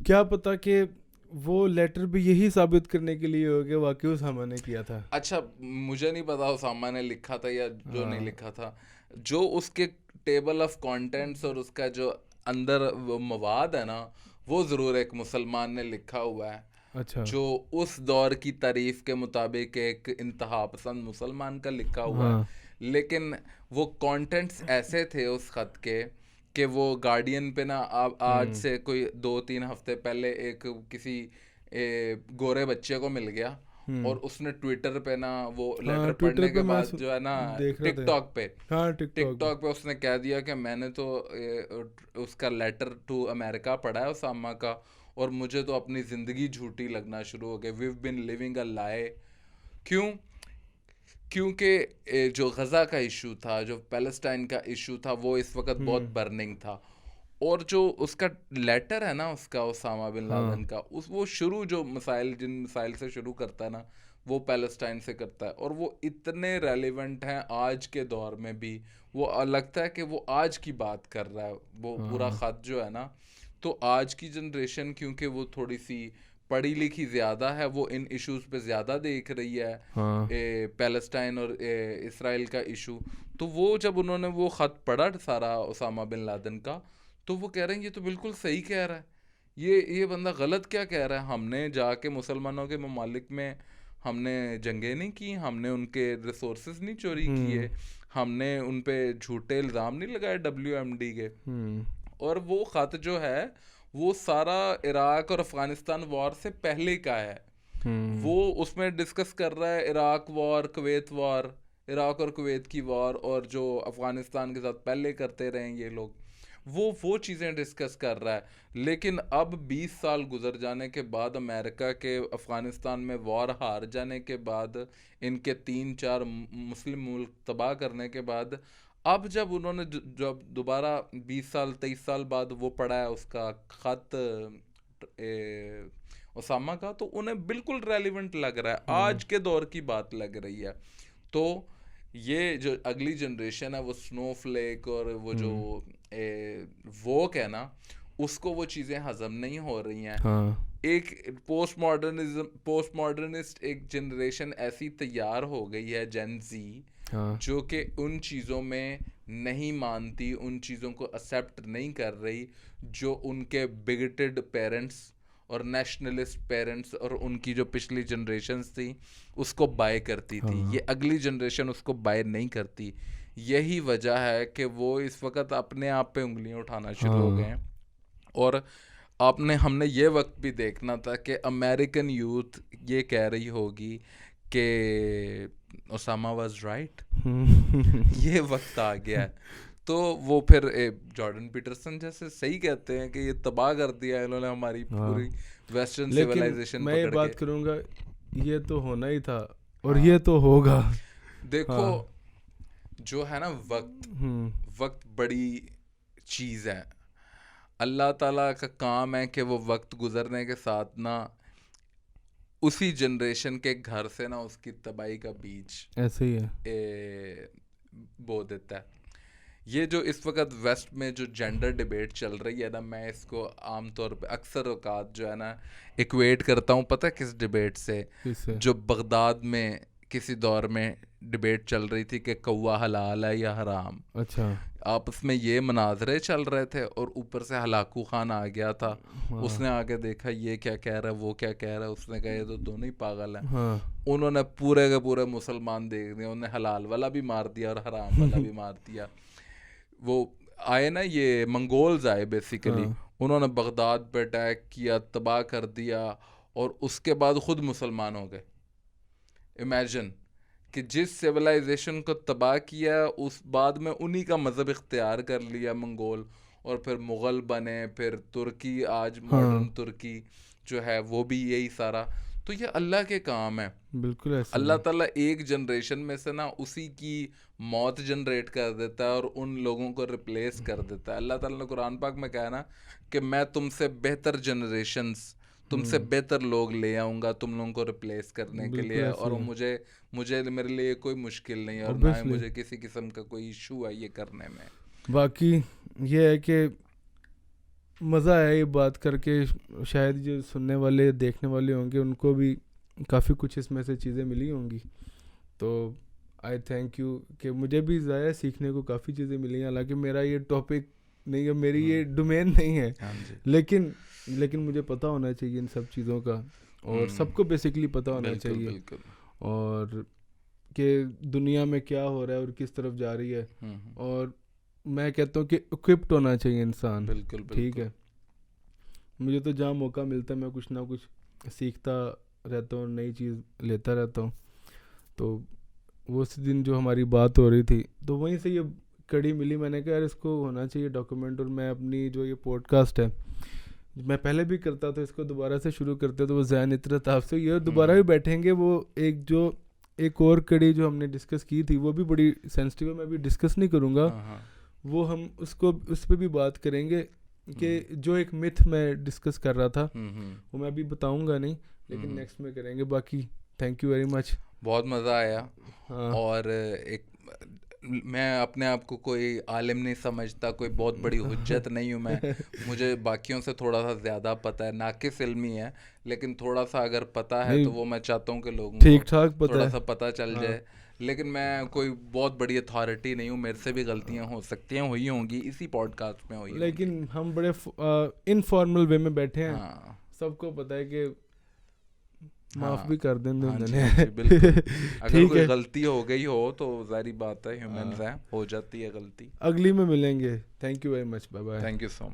क्या पता कि वो लेटर भी यही साबित करने के लिए हो कि वाकई उसामा ने किया था। अच्छा, मुझे नहीं पता उसामा ने लिखा था या जो नहीं हाँ। लिखा था, जो उसके टेबल ऑफ कंटेंट्स और उसका जो अंदर वो मवाद है ना, वो ज़रूर एक मुसलमान ने लिखा हुआ है, अच्छा। जो उस दौर की तारीफ के मुताबिक एक इंतहा पसंद मुसलमान का लिखा हुआ है। हाँ। लेकिन वो कंटेंट्स ऐसे थे उस खत के कि वो गार्डियन पे ना आज हम्म। से कोई 2-3 हफ्ते पहले एक किसी गोरे बच्चे को मिल गया, और हम्म। उसने ट्विटर पे ना वो लेटर हाँ ट्विटर पढ़ने पे के मैं बाद जो है ना, देख रहा था। टिकटॉक पे, हाँ टिकटॉक पे। टिकटॉक पे उसने कह दिया कि मैंने तो उसका लेटर टू अमेरिका पढ़ा है उसामा का, और मुझे तो अपनी ज़िंदगी झूठी लगना शुरू हो गई, वी बिन लिविंग अ लाई। क्यों? क्योंकि जो गज़ा का इशू था, जो पैलेस्टाइन का इशू था, वो इस वक्त बहुत हम्म। बर्निंग था। और जो उसका लेटर है ना उसका ओसामा बिन लादेन हाँ का, उस वो शुरू जो मसाइल जिन मसाइल से शुरू करता है ना, वो पैलेस्टाइन से करता है, और वो इतने रेलिवेंट हैं आज के दौर में भी। वो लगता है कि वो आज की बात कर रहा है, वो पूरा हाँ ख़त जो है ना। तो आज की जनरेशन क्योंकि वो थोड़ी सी पढ़ी लिखी ज़्यादा है, वो इन इश्यूज़ पे ज़्यादा देख रही है, हाँ। पैलेस्टाइन और इसराइल का इशू। तो वो जब उन्होंने वो ख़त पढ़ा सारा ओसामा बिन लादेन का, तो वो कह रहे हैं ये तो बिल्कुल सही कह रहा है, ये बंदा गलत क्या कह रहा है, हमने जाके मुसलमानों के ममालिक में हमने जंगें नहीं की, हमने उनके रिसोर्सेज नहीं चोरी हम्म। किए, हमने उन पे झूठे इल्ज़ाम नहीं लगाए WMD के। हम्म। और वो ख़त जो है वो सारा इराक और अफ़गानिस्तान वॉर से पहले का है, हम्म। वो उसमें डिस्कस कर रहा है Iraq war, Kuwait war, Iraq और कुवैत की वॉर, और जो अफ़गानिस्तान के साथ पहले करते रहे ये लोग, वो चीज़ें डिस्कस कर रहा है। लेकिन अब 20 साल गुजर जाने के बाद, अमेरिका के अफ़गानिस्तान में वॉर हार जाने के बाद, इनके 3-4 मुस्लिम मुल्क तबाह करने के बाद, अब जब उन्होंने जब दोबारा 20 साल 23 साल बाद वो पढ़ा है उसका ख़त ओसामा का, तो उन्हें बिल्कुल रेलिवेंट लग रहा है, हम्म। आज के दौर की बात लग रही है। तो ये जो अगली जनरेशन है, वो स्नोफ्लेक और वो जो हम्म। वोक है ना, उसको वो चीज़ें हजम नहीं हो रही हैं। हाँ एक पोस्ट मॉडर्निस्ट एक जनरेशन ऐसी तैयार हो गई है, जेन जी, हाँ जो कि उन चीज़ों में नहीं मानती, उन चीज़ों को एक्सेप्ट नहीं कर रही, जो उनके बिगटेड पेरेंट्स और नेशनलिस्ट पेरेंट्स और उनकी जो पिछली जनरेशन्स थी उसको बाय करती थी। ये हाँ। अगली जनरेशन उसको बाय नहीं करती। यही वजह है कि वो इस वक्त अपने आप पे उंगलियां उठाना शुरू हो गए हाँ। हैं। और हमने ये वक्त भी देखना था कि अमेरिकन यूथ ये कह रही होगी कि ओसामा वाज राइट। ये वक्त आ गया है। तो वो फिर जॉर्डन पीटरसन जैसे सही कहते हैं कि ये तबाह कर दिया इन्होंने हमारी हाँ। पूरी वेस्टर्न लेकिन सिविलाइजेशन मैं ये पकड़ के। बात करूँगा, ये तो होना ही था और हाँ, ये तो होगा। देखो हाँ। जो है ना, वक्त हम्म। वक्त बड़ी चीज़ है। अल्लाह ताला का काम है कि वो वक्त गुजरने के साथ ना उसी जनरेशन के घर से ना उसकी तबाही का बीज ऐसे ही है। बो देता है। ये जो इस वक्त वेस्ट में जो जेंडर डिबेट चल रही है ना, मैं इसको आमतौर पे अक्सर औकात जो है ना इक्वेट करता हूँ, पता है किस डिबेट से? किससे? जो बगदाद में किसी दौर में डिबेट चल रही थी कि कौवा हलाल है या हराम। अच्छा। आपस में ये मनाजरे चल रहे थे और ऊपर से हलाकू खान आ गया था। हाँ उसने आके देखा ये क्या कह रहा है, वो क्या कह रहा है, उसने कहा ये तो दोनों ही पागल हैं। हाँ उन्होंने पूरे के पूरे मुसलमान देख दिए, उन्हें हलाल वाला भी मार दिया और हराम वाला भी मार दिया। वो आए ना, ये मंगोल्स आए बेसिकली, हाँ उन्होंने बगदाद पे अटैक किया, तबाह कर दिया, और उसके बाद खुद मुसलमान हो गए। इमेजिन कि जिस सिविलाइजेशन को तबाह किया उस बाद में उन्हीं का मज़हब इख्तियार कर लिया मंगोल, और फिर मुग़ल बने, फिर तुर्की, आज मॉडर्न हाँ तुर्की जो है वो भी यही सारा। तो ये अल्लाह के काम है। बिल्कुल ऐसे अल्लाह ही। ताला एक जनरेशन में से ना उसी की मौत जनरेट कर देता है और उन लोगों को रिप्लेस कर देता है। अल्लाह ताला ने कुरान पाक में कहा ना कि मैं तुमसे बेहतर जनरेशंस, तुमसे बेहतर लोग ले आऊँगा तुम लोगों को रिप्लेस करने के बिल्कुल लिए, ऐसे और ही है। मुझे मुझे मेरे लिए कोई मुश्किल नहीं है और ना ही ऑब्वियसली। मुझे किसी किस्म का कोई इशू है ये करने में। बाकी ये है कि मज़ा आया ये बात करके, शायद जो सुनने वाले देखने वाले होंगे उनको भी काफ़ी कुछ इसमें से चीज़ें मिली होंगी। तो आई थैंक यू कि मुझे भी ज़्यादा सीखने को काफ़ी चीज़ें मिली हैं। हालांकि मेरा ये टॉपिक नहीं है, मेरी ये डोमेन नहीं है, हाँ जी। लेकिन मुझे पता होना चाहिए इन सब चीज़ों का, और सबको बेसिकली पता होना बिल्कुल चाहिए, बिल्कुल। और कि दुनिया में क्या हो रहा है और किस तरफ जा रही है। और मैं कहता हूँ कि इक्विप्ड होना चाहिए इंसान। बिल्कुल ठीक बिल्कुल। है, मुझे तो जहाँ मौका मिलता है मैं कुछ ना कुछ सीखता रहता हूँ, नई चीज़ लेता रहता हूँ। तो वो उस दिन जो हमारी बात हो रही थी तो वहीं से ये कड़ी मिली, मैंने कहा यार इसको होना चाहिए डॉक्यूमेंट। और मैं अपनी जो ये पॉडकास्ट है, मैं पहले भी करता था, इसको दोबारा से शुरू करते तो वो ज़हन इतरत आपसे ये दोबारा भी बैठेंगे। वो एक और कड़ी जो हमने डिस्कस की थी वो भी बड़ी सेंसिटिव है, मैं भी डिस्कस नहीं करूँगा वो, हम उसको उस पर भी बात करेंगे कि जो एक मिथ मैं डिस्कस कर रहा था वो मैं अभी बताऊंगा नहीं, लेकिन नेक्स्ट में करेंगे। बाकी थैंक यू वेरी मच, बहुत मज़ा आया। हाँ और एक मैं अपने आप को कोई आलिम नहीं समझता, कोई बहुत बड़ी हुज्जत नहीं हूँ मैं। मुझे बाकियों से थोड़ा सा ज़्यादा पता है, नाकिस इल्मी है, लेकिन थोड़ा सा अगर पता है नहीं, तो वो मैं चाहता हूँ कि लोगों ठीक को ठाक पता थोड़ा है, सा पता चल हाँ। जाए। लेकिन मैं कोई बहुत बड़ी अथॉरिटी नहीं हूँ, मेरे से भी गलतियाँ हो सकती हैं, हुई होंगी, इसी पॉडकास्ट में हुई होंगी। लेकिन हम बड़े इनफॉर्मल वे में बैठे हैं, हाँ सबको पता है कि माफ़ हाँ भी कर दें हाँ जी, उन्होंने। हाँ जी, बिल्कुल। अगर ठीक कोई है, गलती हो गई हो तो जारी बात है, ह्यूमंस हैं, हो जाती है गलती। अगली में मिलेंगे। Thank you very much, bye bye. Thank you so much.